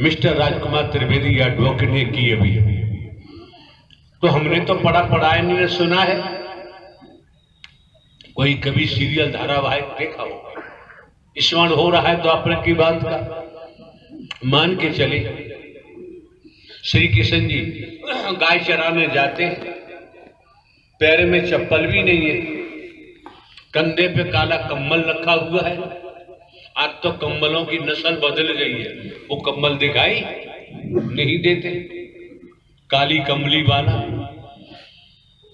Mister राजकुमार Trivedi advocate ने की अभी। तो हमने तो पढ़ाया नहीं, सुना है। कोई कभी सीरियल धारावाहिक देखा होगा, स्मरण हो रहा है तो अपने की बात का मान के चले। श्री कृष्ण जी गाय चराने जाते हैं, पैर में चप्पल भी नहीं है, कंधे पे काला कम्बल रखा हुआ है। आज तो कम्बलों की नस्ल बदल गई है, वो कम्बल दिखाई नहीं देते, काली कमली वाला।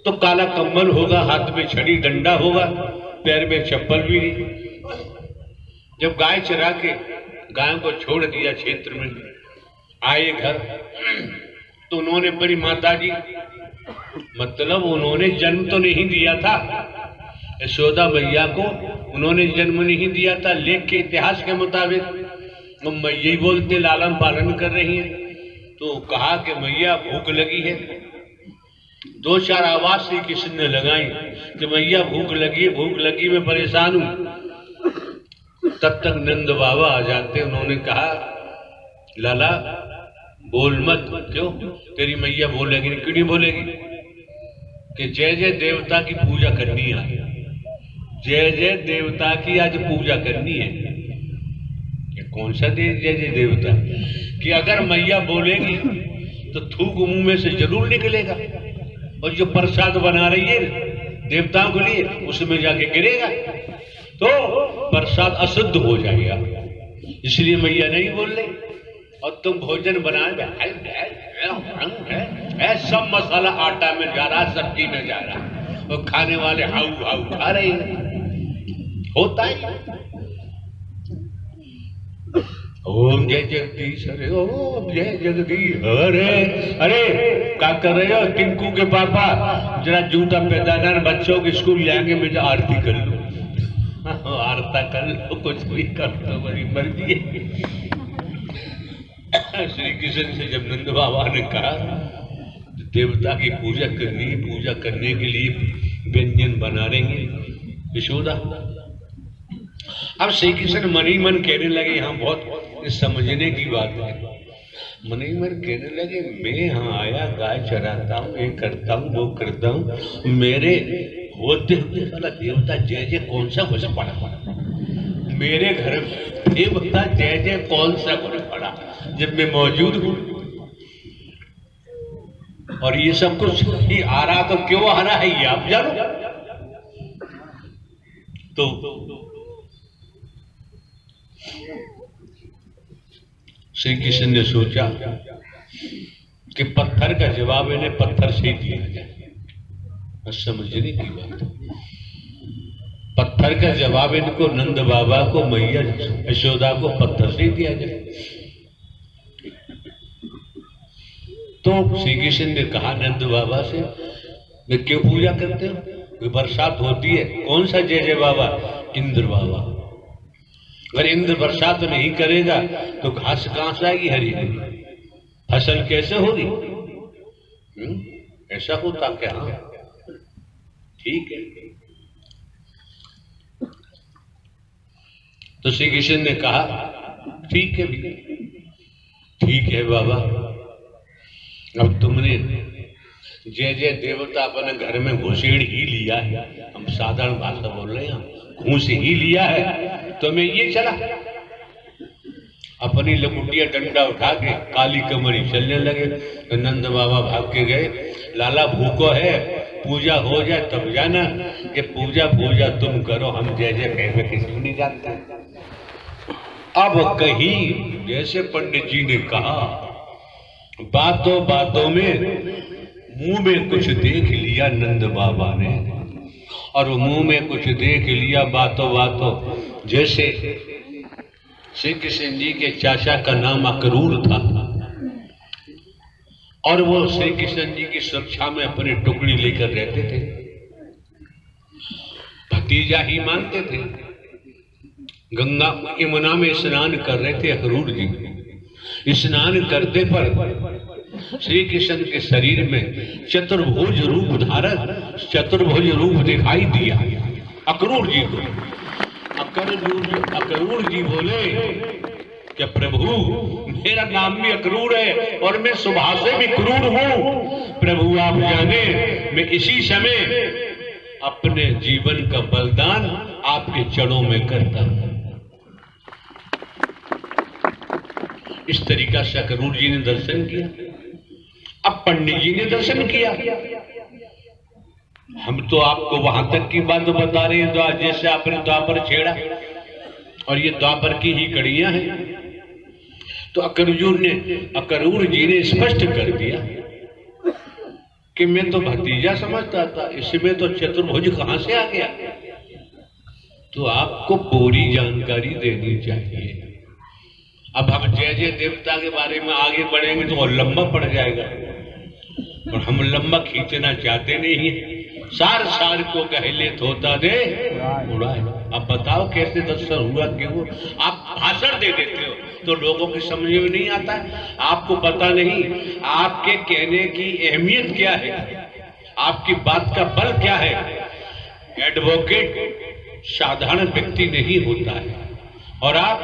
तो काला कम्बल होगा, हाथ में छड़ी डंडा होगा, पैर में चप्पल भी नहीं। जब गाय चरा के गायों को छोड़ दिया क्षेत्र में, आए घर तो उन्होंने बड़ी माता जी, मतलब उन्होंने जन्म तो नहीं दिया था, यशोदा मैया को उन्होंने जन्म नहीं दिया था। लेख के इतिहास के मुताबिक वो मैया ही बोलते लालन पालन कर रही है। तो कहा कि मैया भूख लगी है। दो चार आवाज श्री कृष्ण ने लगाई कि मैया भूख लगी मैं परेशान हूं। तब तक नंद बाबा आ जाते, उन्होंने कहा लाला बोल मत। क्यों? तेरी मैया बोलेगी नहीं। क्यों नहीं बोलेगी? कि जय जय देवता की पूजा करनी है, जय जय देवता की आज पूजा करनी है। कि कौन सा जय जय देवता? कि अगर मैया बोलेगी तो थूक मुंह में से जरूर निकलेगा, और जो प्रसाद बना रही है देवताओं के लिए उसमें जाके गिरेगा तो प्रसाद अशुद्ध हो जाएगा। इसलिए मैया नहीं बोल रही। और तुम भोजन बनाए, सब मसाला आटा में जा रहा, सब्जी में जा रहा, और खाने वाले हाउ हाउ खा रहे हैं। होता है। ओम जय जगदीश हरे, ओम जय जगदीश हरे। अरे क्या कर रहे हो टिंकू के पापा? जरा जूता पैदाना, बच्चों के स्कूल जाएंगे, मुझे आरती कर लो। आरता कर लो, कुछ भी कर लो, बड़ी मर्जी है। श्री कृष्ण से जब नंद बाबा ने कहा देवता की पूजा करनी है, पूजा करने के लिए व्यंजन बना रहेंगे यशोदा। अब श्री कृष्ण मन ही मन कहने लगे, हाँ बहुत समझने की बात है। मन ही मन कहने लगे, मैं यहाँ आया, गाय चराता हूँ, ये करता हूँ, वो करता हूँ, मेरे होते हुए वाला देवता जय जय कौन सा घुस पड़ा मेरे घर में? देवता जय जय कौन सा घुस पड़ा जब मैं मौजूद हूँ? और ये सब कुछ ही आ रहा, तो क्यों आ रहा है ये आप जानो। तो श्री कृष्ण ने सोचा कि पत्थर का जवाब इन्हें पत्थर से ही दिया जाए। समझने की बात, पत्थर का जवाब इनको नंद बाबा को, मैया यशोदा को पत्थर से ही दिया जाए। तो श्री कृष्ण ने कहा नंद बाबा से, मैं क्यों पूजा करते हो? बरसात होती है, कौन सा जय जय बाबा? इंद्र बाबा। अगर इंद्र बरसात नहीं करेगा तो घास कहां से आएगी हरी हरी? फसल कैसे होगी? ऐसा होता क्या? ठीक है। तो श्री कृष्ण ने कहा ठीक है भी, ठीक है बाबा, अब तुमने जय जय देवता अपने घर में घुसेड़ ही लिया है, हम साधारण भाषा बोल रहे हैं, घूस ही लिया है, तो मैं ये चला अपनी लकुटिया डंडा उठा के काली कमरी चलने लगे। तो नंद बाबा भाग के गए, लाला भूखो है, पूजा हो जाए तब जाना, कि पूजा तुम करो, हम जय जय कह में किसी नहीं जानते। अब कहीं जैसे पंडित जी ने कहा, बातों बातों में मुंह में कुछ देख लिया नंद बाबा ने, और मुंह में कुछ देख लिया बातों बातों। जैसे श्री कृष्ण जी के चाचा का नाम अक्रूर था, और वो श्री कृष्ण जी की सुरक्षा में अपनी टुकड़ी लेकर रहते थे, भतीजा ही मानते थे। गंगा यमुना में स्नान कर रहे थे अक्रूर जी। स्नान करते पर श्री कृष्ण के शरीर में चतुर्भुज रूप धारण, चतुर्भुज रूप दिखाई दिया अक्रूर जी को। अक्रूर जी बोले क्या प्रभु मेरा नाम भी अक्रूर है और मैं स्वभाव से भी क्रूर हूं। प्रभु आप जाने मैं इसी समय अपने जीवन का बलिदान आपके चरणों में करता हूं। इस तरीका से अक्रूर जी ने दर्शन किया। अब पंडित जी ने दर्शन किया। हम तो आपको वहां तक की बात बता रहे हैं जैसे आपने द्वापर छेड़ा और ये द्वापर की ही कड़ियां हैं। तो अक्रूर जी ने स्पष्ट कर दिया कि मैं तो भतीजा समझता था, इसमें तो चतुर्भुज कहां से आ गया। तो आपको पूरी जानकारी देनी चाहिए। अब हम जय जय देवता के बारे में आगे बढ़ेंगे तो वो लंबा पड़ जाएगा और हम लंबा खींचना चाहते नहीं है। सार सार को कहले होता दे उड़ाए। अब बताओ कैसे दर्शन हुआ? क्यों आप भाषण दे देते हो तो लोगों की समझ में नहीं आता। आपको पता नहीं आपके कहने की अहमियत क्या है, आपकी बात का बल क्या है। एडवोकेट साधारण व्यक्ति नहीं होता है। और आप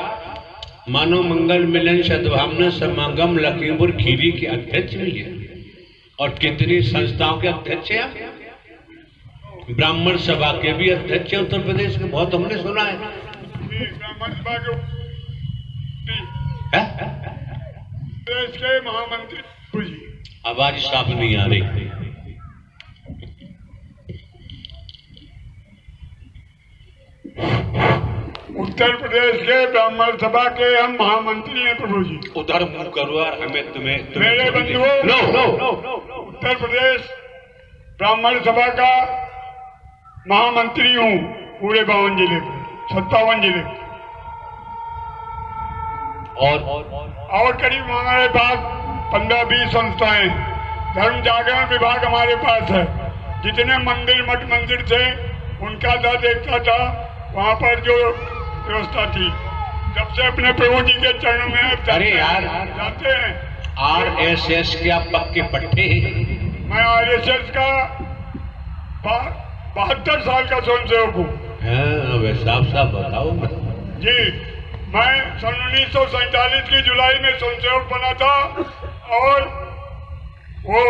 मानव मंगल मिलन सद्भावना समागम लखीमपुर खीरी के अध्यक्ष भी है और कितनी संस्थाओं के अध्यक्ष हैं आप। ब्राह्मण सभा के भी अध्यक्ष है उत्तर प्रदेश में, बहुत हमने सुना है। ब्राह्मण सभा के देश के महामंत्री। आवाज साफ नहीं आ रही। उत्तर प्रदेश के ब्राह्मण सभा के हम महामंत्री हैं प्रभु जी। उधर मुंह करो और हमें तुम्हें मेरे बंधुओं, उत्तर प्रदेश ब्राह्मण सभा का महामंत्री हूँ पूरे 52 जिले में, 57 जिले और करीब हमारे पास 15-20 संस्थाएं, धर्म जागरण विभाग हमारे पास है। जितने मंदिर मठ मंदिर थे उनका था देखता था, वहाँ पर जो व्यवस्था थी। जब से अपने प्रभु जी के चरणों में अरे यार जाते हैं। RSS के आप पक्के पट्टे हैं। मैं RSS का 72 साल का स्वयंसेवक हूँ। साफ बताओ जी। मैं सन 1947 की जुलाई में स्वयंसेवक बना था और वो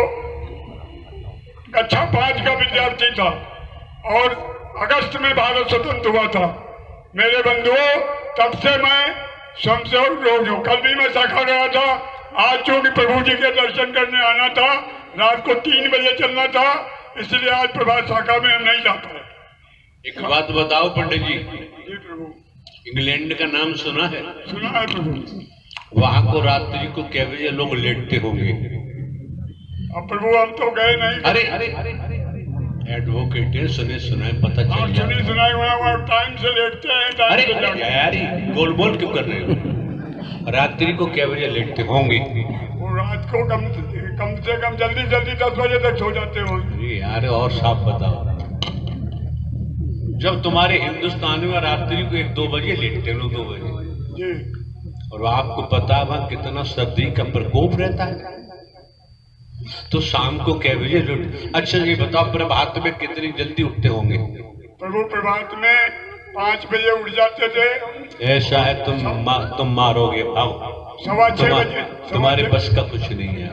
कक्षा 5 का विद्यार्थी था और अगस्त में भारत स्वतंत्र हुआ था। मेरे बंधुओं, तब से मैं स्वयंसेवक रोज हूँ। कल भी मैं शाखा गया था। आज चूंकि प्रभु जी के दर्शन करने आना था, रात को 3 बजे चलना था, इसलिए आज प्रभात शाखा में हम नहीं जा पाए। एक बात बताओ पंडित जी। जी प्रभु। इंग्लैंड का नाम सुना है? सुना है प्रभु। वहां को रात्रि को क्या बजे लोग लेटते होंगे? अब प्रभु हम तो गए नहीं। अरे एडवोकेट है, सुने सुनाए पता चल जाए। सुनी सुनाई हुआ टाइम से लेटते हैं। अरे यार गोल बोल क्यों कर रहे हो? रात्रि को क्या बजे लेटते होंगे? वो रात को कम से कम जल्दी 10 बजे तक सो जाते होंगे। यार और साफ बताओ। जब तुम्हारे हिंदुस्तान में रात्रि को 1-2 बजे लेटते लोग 2 बजे जी। और आपको पता वहां कितना सर्दी का प्रकोप रहता है, तो शाम को क्या बजे अच्छा ये बताओ प्रभात में कितनी जल्दी उठते होंगे? प्रभु प्रभात में 5 बजे उठ जाते थे। ऐसा है तुम मारोगे भाव। 6:15 बजे। तुम्हारे बस का कुछ नहीं है।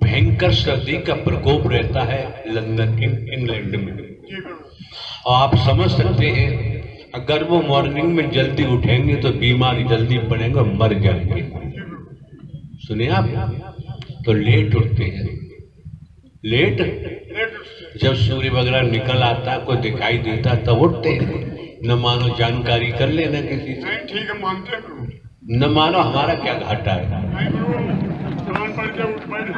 भयंकर सर्दी का प्रकोप रहता है लंदन इंग्लैंड में। और आप समझ सकते हैं अगर वो मॉर्निंग में जल्दी उठेंगे तो बीमारी जल्दी पड़ेंगे और मर जाएंगे। सुनिए आप, तो लेट उठते हैं। लेट जब सूर्य वगैरह निकल आता है, कोई दिखाई देता है तब उठते हैं। न मानो जानकारी कर लेना किसी से। नहीं ठीक है, मानते हैं। न मानो हमारा क्या घाटा है।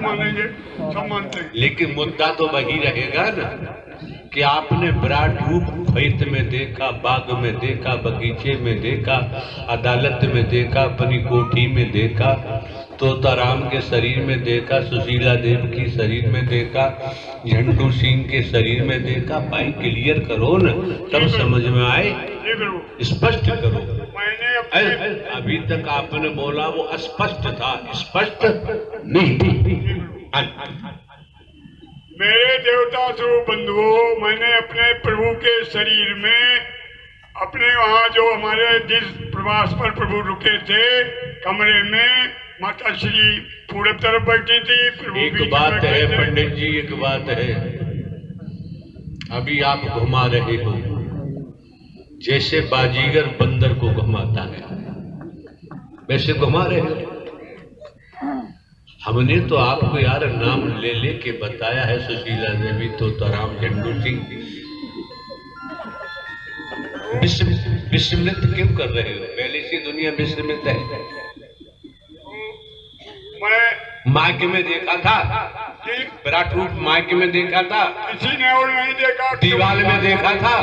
मानेंगे, सब मानते हैं। लेकिन मुद्दा तो वही रहेगा ना कि आपने विराट रूप खेत में देखा, बाग में देखा, बगीचे में देखा, अदालत में देखा, अपनी कोठी में देखा, तोताराम के शरीर में देखा, सुशीला देव की शरीर में देखा, झंडू सिंह के शरीर में देखा। भाई क्लियर करो न, तब समझ में आए, स्पष्ट करो। अभी तक आपने बोला वो अस्पष्ट था, स्पष्ट नहीं। मेरे देवता स्वरूप बंधुओं, मैंने अपने प्रभु के शरीर में अपने वहाँ जो हमारे जिस प्रवास पर प्रभु रुके थे कमरे में माता श्री पूरब तरफ बैठी थी, प्रभु एक बीच बात में है बैठे थे। पंडित जी, एक बात है, अभी आप घुमा रहे हो जैसे बाजीगर बंदर को घुमाता है, वैसे घुमा रहे हो। हमने तो आपको यार नाम ले ले के बताया है, सुशीला देवी तो राम झंडू सिंह। विस्मृत क्यों कर रहे हो? पहले से दुनिया विस्मृत है। मैं माइक में देखा था, विराट रूप माइक में देखा था, किसी ने और नहीं देखा, दीवार में देखा था,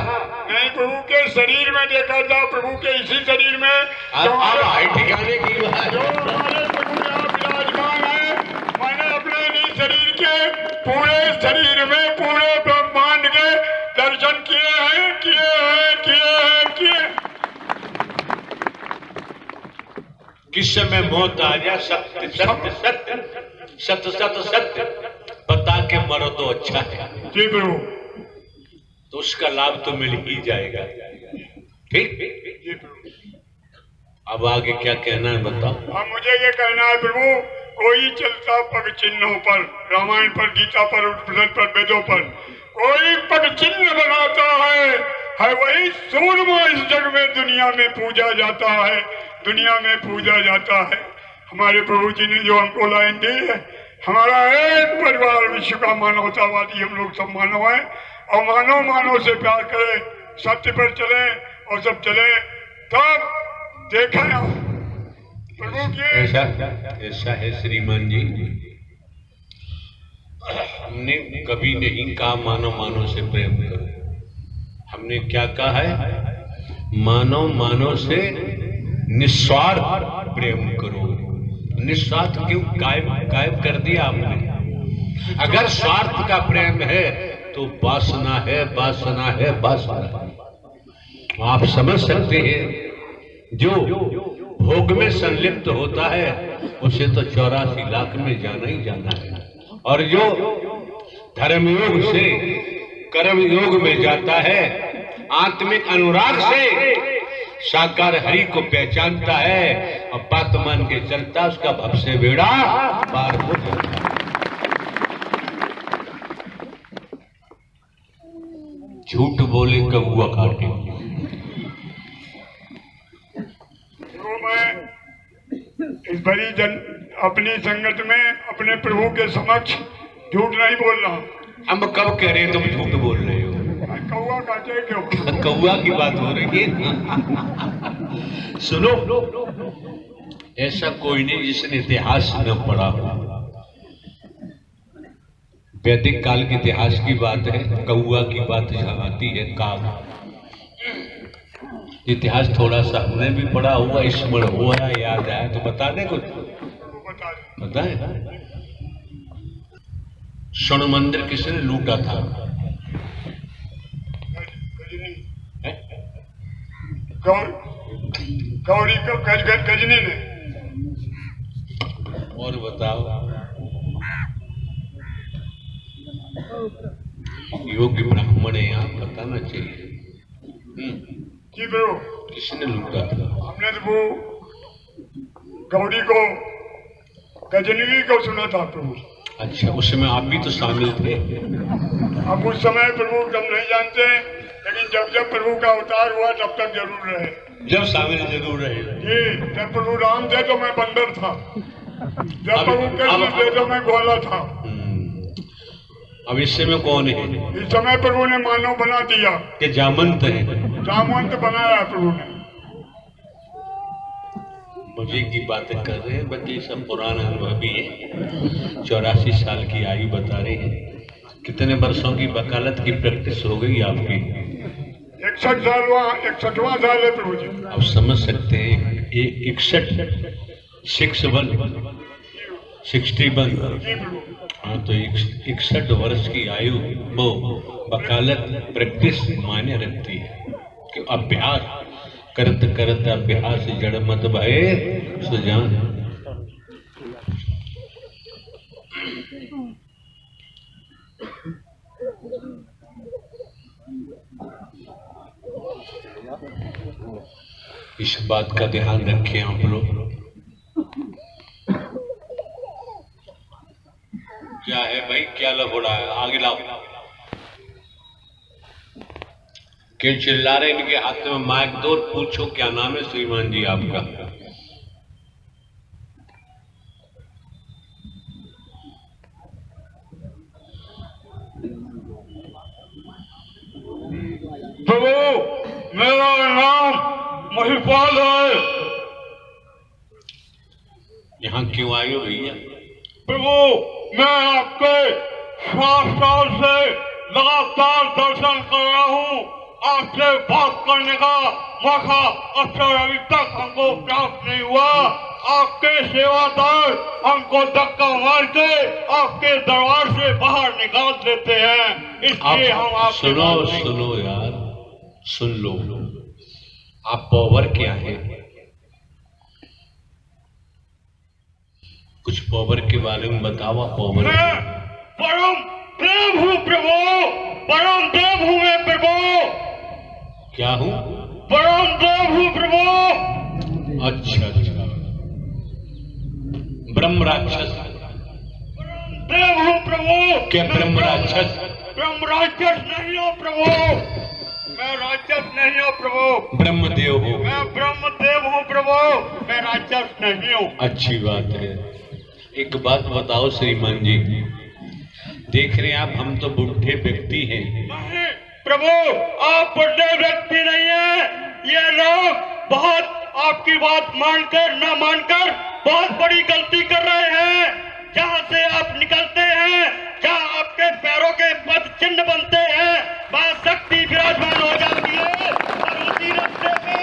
नहीं प्रभु के शरीर में देखा था, प्रभु के इसी शरीर में अब हाई ठिकाने की बात। जो हमारे प्रभु यहाँ विराजमान है, मैंने अपने इन्हीं शरीर के पूरे शरीर में पूरे ब्रह्मांड के दर्शन किए हैं, किए हैं, किए हैं, किए। किस समय मौत आ जाए, सत्य सत्य सत्य सत्य सत्य सत्य बता के मरो तो अच्छा है, जी प्रभु, तो उसका लाभ तो मिल ही जाएगा। ठीक, जी प्रभु। अब आगे क्या कहना है बताओ। अब मुझे ये कहना है प्रभु, कोई चलता पग चिन्हों पर, रामायण पर, गीता पर, उपनिषद पर, वेदों पर कोई पग चिन्ह बनाता है वही सूरमा इस जग में दुनिया में पूजा जाता है, दुनिया में पूजा जाता है। हमारे प्रभु जी ने जो हमको लाइन दी है, हमारा एक परिवार विश्व का मानवतावादी, हम लोग सब मानव हैं और मानव मानव से प्यार करें, सत्य पर चले और सब चले, तब देखा प्रभु की। ऐसा है श्रीमान जी, हमने कभी नहीं कहा मानव मानव से प्रेम करो। हमने क्या कहा है? मानव मानव से निस्वार्थ प्रेम करो। निस्वार्थ क्यों गायब कर दिया आपने? अगर स्वार्थ का प्रेम है तो वासना है, वासना है, वासना है। आप समझ सकते हैं, जो भोग में संलिप्त होता है उसे तो 84 लाख में जाना ही जाना है, और जो धर्मयोग से कर्म योग में जाता है, आत्मिक अनुराग से साकार हरि को पहचानता है और बात मान के चलता, उसका भव से बेड़ा पार हो जाता है। झूठ बोले कौआ काटे। तो मैं इस बड़ी अपनी संगत में अपने प्रभु के समक्ष झूठ नहीं बोल रहा। हम कब कह रहे हैं तुम झूठ बोल रहे हो? कौआ काटे क्यों? कौआ की बात हो रही है। सुनो, ऐसा कोई नहीं जिसने इतिहास न पढ़ा हो। वैदिक काल के इतिहास की बात है, कौआ की बात जहां आती है, काग। इतिहास थोड़ा सा हमने भी पढ़ा हुआ, स्मरण हुआ, याद आया तो बता दे कुछ। बताए, स्वर्ण मंदिर किसने लूटा था? गौरी को गजनी ने। और बताओ, योग्य ब्राह्मण है, आप बताना चाहिए। जी प्रभु, किसने लूटा था? हमने तो वो गौरी को, गजनी को सुना था प्रभु। अच्छा, उसमें आप भी तो शामिल थे। अब उस समय प्रभु हम नहीं जानते, लेकिन जब जब प्रभु का अवतार हुआ तब तक जरूर रहे। जब शामिल जरूर रहे। जी, जब प्रभु राम थे तो मैं बंदर था, जब प्रभु कृष्ण थे तो मैं ग्वाला था। अब इस समय कौन है? इस समय प्रभु ने मानव बना दिया कि जामंत है? जामवंत बनाया प्रभु ने। मजे की बातें कर रहे हैं, बाकी सब पुराना अनुभवी है। 84 साल की आयु बता रहे हैं। कितने वर्षों की वकालत की प्रैक्टिस हो गई आपकी? 61वां साल है प्रभु जी। आप समझ सकते हैं, 61 हाँ, तो 61 वर्ष की आयु वो वकालत प्रैक्टिस मायने रखती है कि अभ्यास करत करत अभ्यास जड़ मत भय सुजान। इस बात का ध्यान रखें आप लोग। क्या है भाई, क्या लफड़ा है? आगे लाओ। क्यों चिल्ला रहे? इनके हाथ में माइक दो, पूछो क्या नाम है श्रीमान जी आपका? प्रभु मेरा नाम महिपाल है। यहाँ क्यों आए हो भैया? प्रभु मैं आपके 7 साल से लगातार दर्शन कर रहा हूँ। आपसे बात करने का मौका अक्सर अभी तक हमको प्राप्त नहीं हुआ। आपके सेवादार हमको धक्का मार के आपके दरबार से बाहर निकाल देते हैं, इसलिए हम आपसे सुनो यार, सुन लो। आप पावर क्या है? कुछ पावर के बारे में बताओ। पावर परम देव हूँ प्रभु, परम देव हूँ मैं प्रभु। क्या हूँ? परम देव हूँ प्रभु। अच्छा, ब्रह्म राक्षस देव हूँ प्रभु। क्या ब्रह्म राक्षस? ब्रह्म राक्षस नहीं हो प्रभु, मैं राक्षस नहीं हूँ प्रभु। ब्रह्मदेव हो? मैं ब्रह्मदेव हूँ प्रभु, मैं राक्षस नहीं हूँ। अच्छी बात है। एक बात बताओ श्रीमान जी, देख रहे हैं आप, हम तो बुढ़े व्यक्ति हैं। नहीं प्रभु, आप बुढ़े व्यक्ति नहीं है। ये लोग बहुत आपकी बात मानकर न मानकर बहुत बड़ी गलती कर रहे हैं। जहाँ से आप निकलते हैं, जहाँ आपके पैरों के पद चिन्ह बनते हैं, वहाँ शक्ति विराजमान हो जाती है और उसी रास्ते पे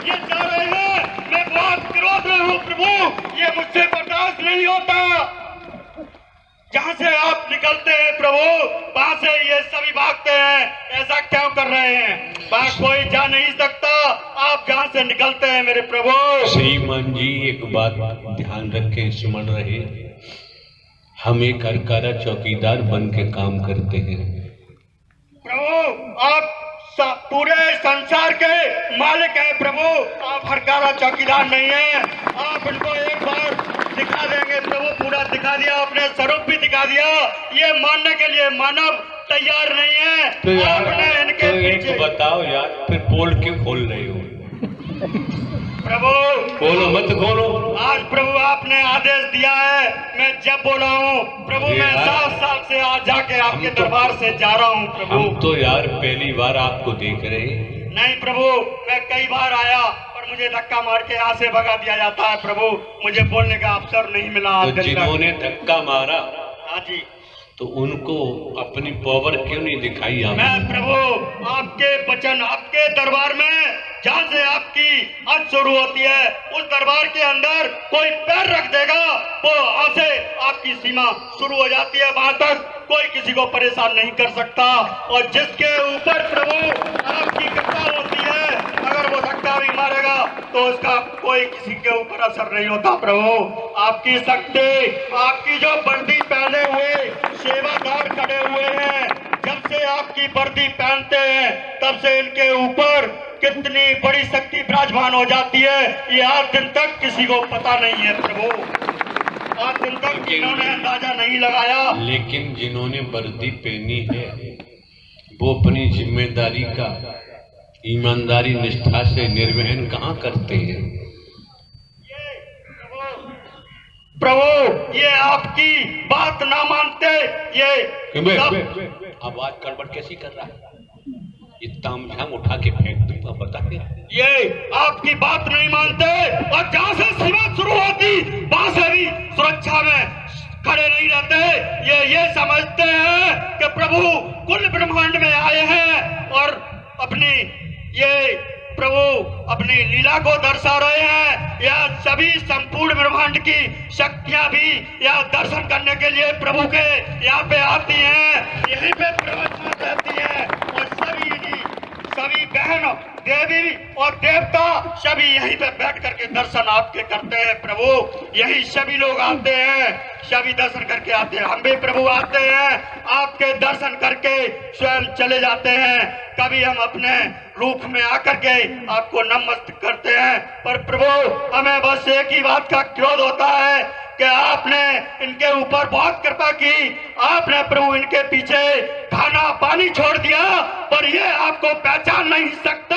ये जा रहे हैं। मैं बहुत क्रोध में हूँ प्रभु, ये मुझसे बर्दाश्त नहीं होता। जहाँ से आप निकलते हैं प्रभु, वहाँ से ये सभी भागते हैं। ऐसा क्यों कर रहे हैं? वहाँ कोई जा नहीं सकता, आप जहाँ से निकलते हैं मेरे प्रभु। श्रीमान जी एक बात ध्यान रखें, स्मरण रहे, हम एक हरकारा चौकीदार बन के काम करते हैं। प्रभु आप पूरे संसार के मालिक हैं प्रभु, आप हरकारा चौकीदार नहीं है। आप इनको एक बार दिखा देंगे प्रभु, पूरा दिखा दिया, अपने स्वरूप भी दिखा दिया। ये मानने के लिए मानव तैयार नहीं है। तो आपने इनके तो एक बताओ यार, फिर पोल क्यों खोल रहे हो? प्रभु खोलो मत खोलो। आज प्रभु आपने आदेश दिया है, मैं जब बोला हूँ प्रभु, मैं 7 साल से आज जाके आपके दरबार से जा रहा हूँ प्रभु। हम तो यार पहली बार आपको देख रहे हैं। नहीं प्रभु, मैं कई बार आया और मुझे धक्का मार के यहाँ से भगा दिया जाता है प्रभु, मुझे बोलने का अवसर नहीं मिला। तो जिन्होंने धक्का मारा, हाँ जी, तो उनको अपनी पावर क्यों नहीं दिखाई आपने? मैं प्रभु आपके वचन, आपके दरबार में जहाँ से आपकी हद शुरू होती है, उस दरबार के अंदर कोई पैर रख देगा, वो वहाँ से आपकी सीमा शुरू हो जाती है, वहां तक कोई किसी को परेशान नहीं कर सकता। और जिसके ऊपर प्रभु आपकी कृपा होती है, अगर वो धक्का भी मारेगा तो उसका कोई किसी के ऊपर असर नहीं होता प्रभु। आपकी शक्ति, आपकी जो वर्दी पहने हुए सेवादार खड़े हुए हैं, जब से आपकी वर्दी पहनते हैं तब से इनके ऊपर कितनी बड़ी शक्ति विराजमान हो जाती है, ये आज दिन तक किसी को पता नहीं है प्रभु। आज दिन तक इन्होंने अंदाजा नहीं लगाया। लेकिन जिन्होंने वर्दी पहनी है वो अपनी जिम्मेदारी का ईमानदारी निष्ठा से निर्वहन कहाँ करते हैं? प्रभु ये आपकी बात ना मानते, ये आवाज गड़बड़ कैसी कर रहा है? ये तामझाम उठा के फेंक दूंगा, बता के। ये आपकी बात नहीं मानते और जहाँ से सीमा शुरू होती वहां से भी सुरक्षा में खड़े नहीं रहते। ये समझते हैं कि प्रभु कुल ब्रह्मांड में आए हैं और अपनी ये प्रभु अपनी लीला को दर्शा रहे हैं। यह सभी संपूर्ण ब्रह्मांड की शक्तियां भी यह दर्शन करने के लिए प्रभु के यहाँ पे आती हैं, यहीं पे प्रवचन रहती है और सभी बहन देवी और देवता सभी यहीं पे बैठ करके दर्शन आपके करते हैं प्रभु। यही सभी लोग आते हैं, सभी दर्शन करके आते हैं। हम भी प्रभु आते हैं, आपके दर्शन करके स्वयं चले जाते हैं। कभी हम अपने रूप में आकर के आपको नमस्ते करते हैं, पर प्रभु हमें बस एक ही बात का क्रोध होता है कि आपने इनके ऊपर बहुत कृपा की, आपने प्रभु इनके पीछे खाना पानी छोड़ दिया, पर ये आपको पहचान नहीं सकते।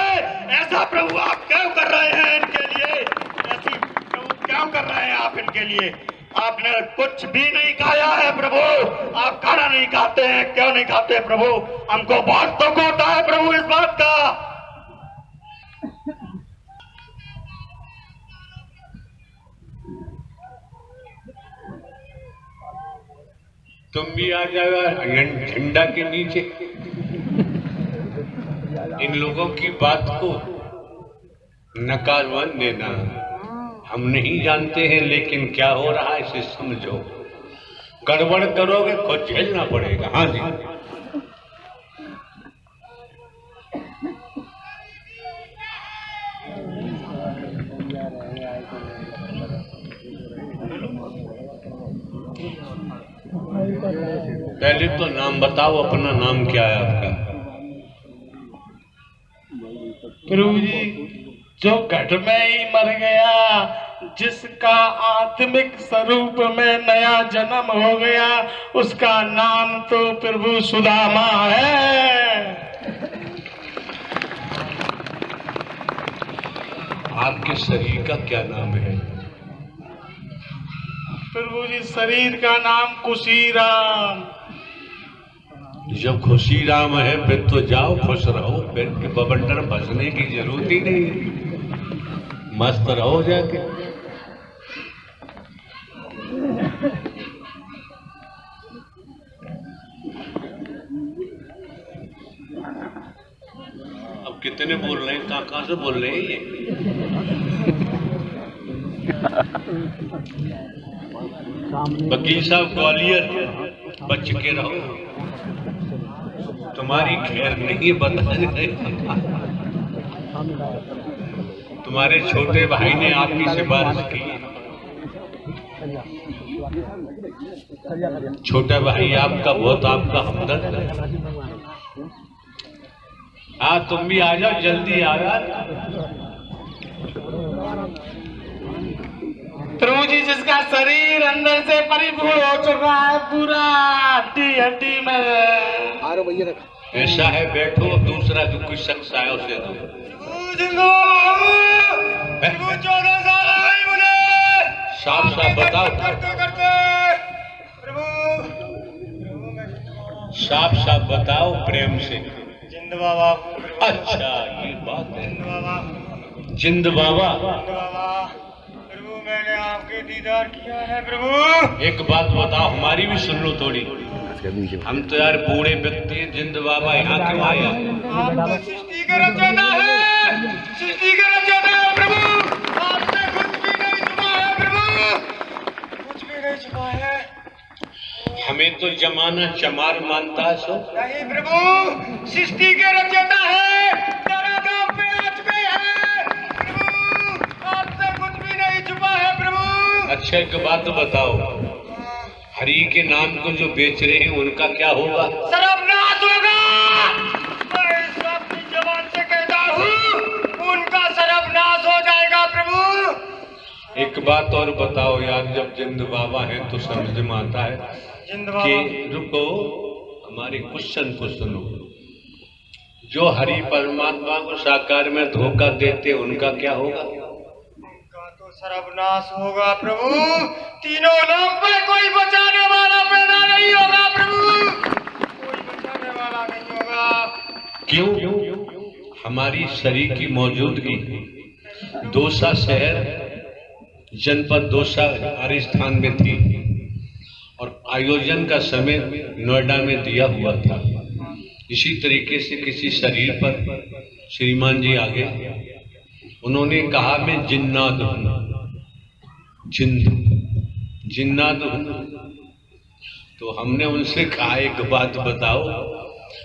ऐसा प्रभु आप क्यों कर रहे हैं इनके लिए? ऐसी प्रभु क्यों कर रहे हैं आप इनके लिए? आपने कुछ भी नहीं खाया है प्रभु, आप खाना नहीं खाते हैं, क्यों नहीं खाते प्रभु? हमको बहुत दुख होता है प्रभु इस बात का। तुम भी आ जाओ झंडा के नीचे। इन लोगों की बात को नकारवान देना, हम नहीं जानते हैं, लेकिन क्या हो रहा है इसे समझो। गड़बड़ करोगे खुद झेलना पड़ेगा। हाँ जी, पहले तो नाम बताओ, अपना नाम क्या है आपका? प्रभु जी, जो घट में ही मर गया, जिसका आत्मिक स्वरूप में नया जन्म हो गया, उसका नाम तो प्रभु सुदामा है। आपके शरीर का क्या नाम है? प्रभु जी, शरीर का नाम कुशीराम। जब खुशी राम है फिर तो जाओ खुश रहो, फिर बबंडर बसने की जरूरत ही नहीं है, मस्त रहो जाके। अब कितने बोल रहे हैं, कहाँ से बोल रहे हैं ये? वकील साहब ग्वालियर, बच के रहो, तुम्हारी खैर नहीं बता रहे। तुम्हारे छोटे भाई ने आपकी सिफारिश की, छोटा भाई आपका बहुत आपका हमदर्द है। हाँ, तुम भी आ जाओ, जल्दी आ जाओ। प्रभु जी, जिसका शरीर अंदर से परिपूर्ण हो चुका है, पूरा हड्डी हड्डी में। ऐसा है, बैठो, दूसरा जो कोई शख्स आया उसे दो। 14 साल हो गए मुझे, साफ साफ बताओ, साफ साफ बताओ प्रेम से। जिंद बाबा। अच्छा, ये बात है। जिंद बाबा। जिंद बाबा। प्रभु, मैंने आपके दीदार किया है प्रभु। एक बात बताओ, हमारी भी सुन लो थोड़ी। हम तो यार बूढ़े व्यक्ति हैं, जिंद बाबा यहाँ क्यों आया? आपको सृष्टि का रचना है, सृष्टि का रचना है प्रभु। आपने कुछ भी नहीं छुपा है प्रभु, कुछ भी नहीं छुपा है। हमें तो जमाना चमार मानता है सो। नहीं प्रभु, सृष्टि के रचना है, तेरा नाम पे आज पे है प्रभु, आपसे कुछ भी नहीं छुपा है प्रभु। अच्छा, एक बात बताओ, हरि के नाम को जो बेच रहे हैं उनका क्या होगा? सर्वनाश होगा। मैं इस अपनी जबान से कहता हूँ, उनका सर्वनाश हो जाएगा प्रभु। एक बात और बताओ यार, जब जिंद बाबा है तो समझ में आता है कि रुको, हमारे क्वेश्चन को सुनो। जो हरि परमात्मा को साकार में धोखा देते उनका क्या होगा? सर्वनाश होगा प्रभु। तीनों लोक में कोई बचाने वाला पैदा नहीं होगा प्रभु, कोई बचाने वाला नहीं होगा। क्यों? हमारी शरीर की मौजूदगी दौसा शहर, जनपद दौसा राजस्थान में थी, और आयोजन का समय नोएडा में दिया हुआ था। इसी तरीके से किसी शरीर पर श्रीमान जी आ गए, उन्होंने कहा मैं जिन्नात हूं, जिन्नात हूं। तो हमने उनसे कहा एक बात बताओ,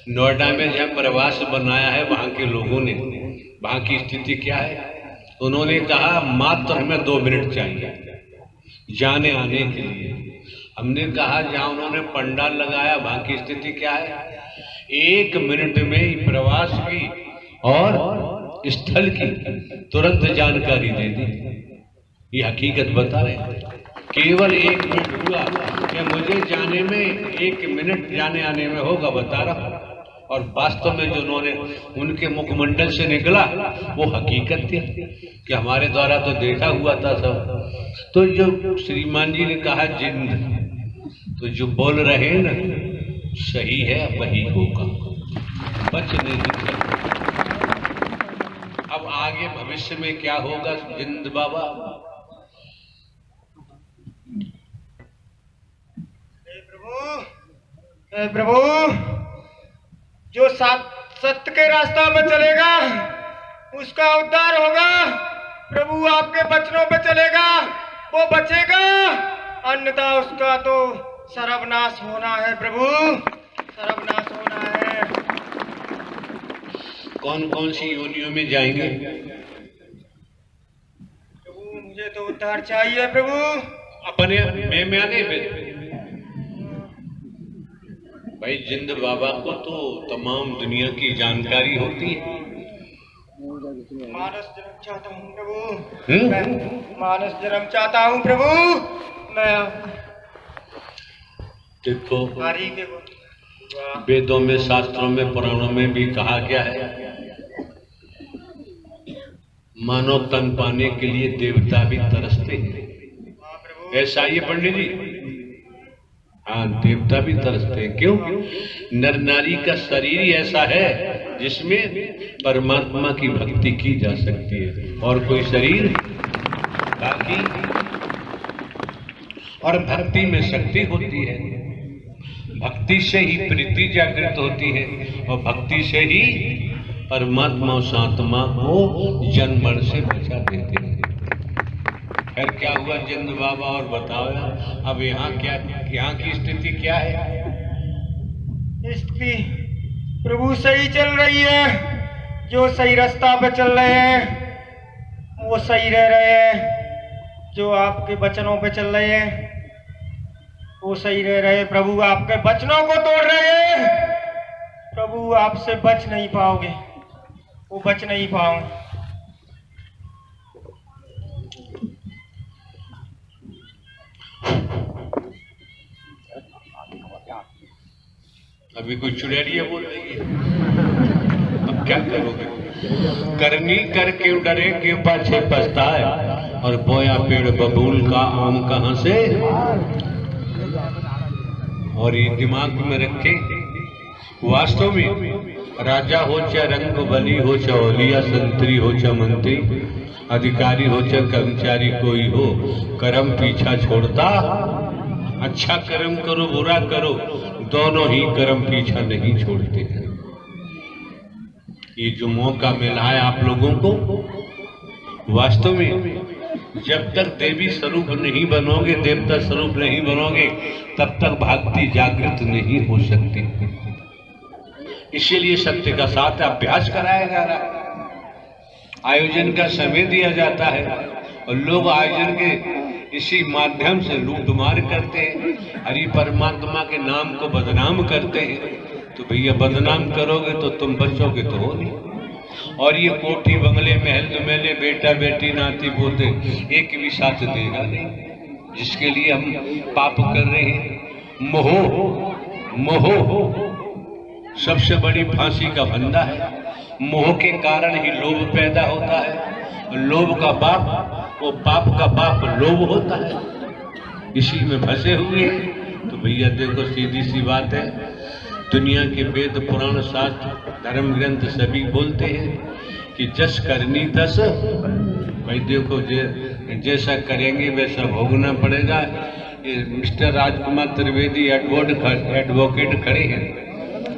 नोएडा में जहाँ प्रवास बनाया है वहां के लोगों ने, वहां की स्थिति क्या है? उन्होंने कहा मात्र हमें 2 मिनट चाहिए जाने आने के लिए। हमने कहा जहां उन्होंने पंडाल लगाया वहां की स्थिति क्या है? 1 मिनट में ही प्रवास की और स्थल की तुरंत जानकारी दे दी। ये हकीकत बता रहे हैं। केवल 1 मिनट हुआ कि मुझे जाने में 1 मिनट जाने आने में होगा, बता रहा हूं। और वास्तव में जो उन्होंने उनके मुखमंडल से निकला वो हकीकत थी कि हमारे द्वारा तो देखा हुआ था सब। तो जो श्रीमान जी ने कहा जिंद, तो जो बोल रहे हैं ना सही है, वही होगा, बच नहीं सकता। अब आगे भविष्य में क्या होगा जिंद बाबा? प्रभु, जो सत्य के रास्ता में चलेगा उसका उद्धार होगा। प्रभु आपके वचनों पे चलेगा वो बचेगा, अन्यथा उसका तो सर्वनाश होना है। प्रभु, सर्वनाश होना है। कौन कौन सी योनियों में जाएंगे? प्रभु मुझे तो उद्धार चाहिए। प्रभु अपने में आने पे भाई जिंद बाबा को तो तमाम दुनिया की जानकारी होती है। मानस जन्म चाहता हूँ प्रभु, मैं मानस जन्म चाहता हूँ प्रभु। मैं देखो हरि के वेदों में, शास्त्रों में, पुराणों में भी कहा गया है मानव तन पाने के लिए देवता भी तरसते हैं। ऐसा ही है पंडित जी। हाँ, देवता भी तरसते हैं। क्यों? नर नारी का शरीर ही ऐसा है जिसमें परमात्मा की भक्ति की जा सकती है, और कोई शरीर बाकी। और भक्ति में शक्ति होती है, भक्ति से ही प्रीति जागृत होती है, और भक्ति से ही परमात्मा उस आत्मा को जन्म मरण से बचा देते हैं। फिर क्या हुआ जिंद बाबा, और बताओ अब यहाँ क्या, यहाँ की स्थिति क्या है? स्थिति प्रभु सही चल रही है। जो सही रास्ता पे चल रहे हैं वो सही रह रहे हैं, जो आपके वचनों पे चल रहे हैं वो सही रह रहे हैं। प्रभु आपके वचनों को तोड़ रहे हैं, प्रभु आपसे बच नहीं पाओगे, वो बच नहीं पाओगे। अभी कोई चुड़ैलिया बोल रही है, अब क्या करोगे? करनी करके डरे के पाछे पछताए, और बोया पेड़ बबूल का आम कहां से? और ये दिमाग में रखे, वास्तव में राजा हो चाहे रंग बली हो, चाहे औलिया संतरी हो, चाहे मंत्री अधिकारी हो, चाहे कर्मचारी कोई हो, कर्म पीछा छोड़ता। अच्छा कर्म करो बुरा करो, दोनों ही कर्म पीछा नहीं छोड़ते हैं। ये जो मौका मिला है आप लोगों को, वास्तव में जब तक देवी स्वरूप नहीं बनोगे, देवता स्वरूप नहीं बनोगे, तब तक भक्ति जागृत नहीं हो सकती। इसीलिए सत्य का साथ अभ्यास कराया जा रहा है, आयोजन का समय दिया जाता है, और लोग आयोजन के इसी माध्यम से लूटमार करते हैं, हरि परमात्मा के नाम को बदनाम करते हैं। तो भैया बदनाम करोगे तो तुम बचोगे तो हो नहीं। और ये कोठी बंगले महल मेले बेटा बेटी नाती पोते एक भी साथ देगा नहीं, जिसके लिए हम पाप कर रहे हैं। मोह सबसे बड़ी फांसी का फंदा है। मोह के कारण ही लोभ पैदा होता है, लोभ का बाप, वो पाप का बाप लोभ होता है, इसी में फंसे हुए हैं। तो भैया देखो सीधी सी बात है, दुनिया के वेद पुराण शास्त्र धर्म ग्रंथ सभी बोलते हैं कि जस करनी तस। भाई देखो जैसा करेंगे वैसा भोगना पड़ेगा। ये मिस्टर राजकुमार त्रिवेदी एडवोकेट खड़े हैं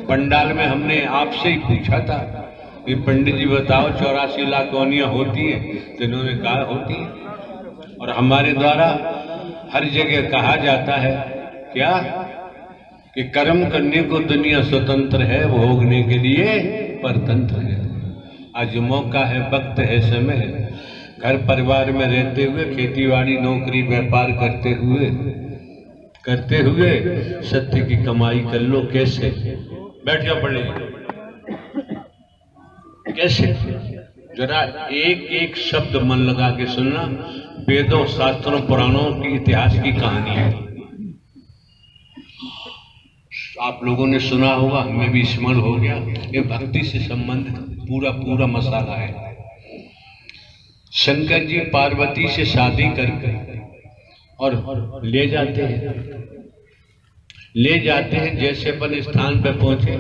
पंडाल में, हमने आपसे ही पूछा था कि पंडित जी बताओ 84 लाख योनियां होती हैं, तो इन्होंने कहा होती है। और हमारे द्वारा हर जगह कहा जाता है क्या कि कर्म करने को दुनिया स्वतंत्र है, भोगने के लिए परतंत्र है। आज मौका है, वक्त है, समय है, घर परिवार में रहते हुए, खेती बाड़ी नौकरी व्यापार करते हुए करते हुए सत्य की कमाई कर लो। कैसे? बैठ जाओ पढ़े। कैसे? जरा एक एक शब्द मन लगा के सुनना। वेदों, शास्त्रों, पुराणों की इतिहास की कहानी है। आप लोगों ने सुना होगा, हमें भी स्मरण हो गया। ये भक्ति से संबंधित पूरा मसाला है। शंकर जी पार्वती से शादी करके और ले जाते हैं। जैसे अपन स्थान पे पहुंचे,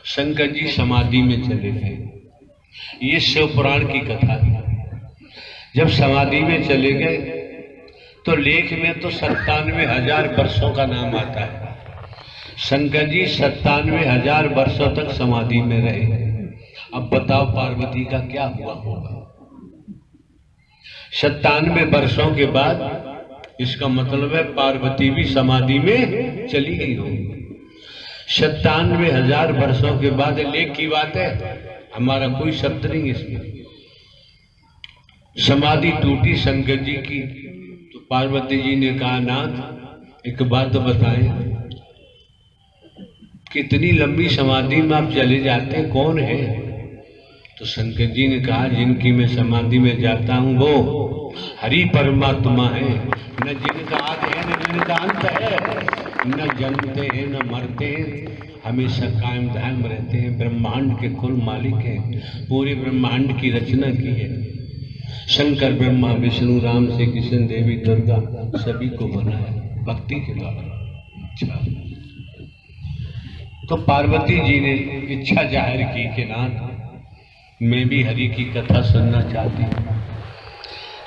शंकर जी समाधि में चले गए। ये शिव पुराण की कथा है। जब समाधि में चले गए तो लेख में तो 97,000 वर्षों का नाम आता है। शंकर जी 97,000 वर्षों तक समाधि में रहे। अब बताओ पार्वती का क्या हुआ होगा? 97 वर्षों के बाद, इसका मतलब है पार्वती भी समाधि में चली गई होगी। 97,000 वर्षों के बाद लेख की बात है, हमारा कोई शब्द नहीं इसमें। समाधि टूटी शंकर जी की तो पार्वती जी ने कहा, नाथ एक बात बताएं, कितनी लंबी समाधि में आप चले जाते हैं, कौन है? तो शंकर जी ने कहा, जिनकी मैं समाधि में जाता हूं वो हरि परमात्मा है। न जिनका आदि है न जिनका अंत है, न जन्मते हैं न मरते हैं, हमेशा कायम धाम रहते हैं। ब्रह्मांड के कुल मालिक हैं, पूरे ब्रह्मांड की रचना की है। शंकर ब्रह्मा विष्णु राम श्री कृष्ण देवी दुर्गा सभी को बनाया भक्ति के द्वारा। अच्छा, तो पार्वती जी ने इच्छा जाहिर की कि नाथ मैं भी हरि की कथा सुनना चाहती हूँ।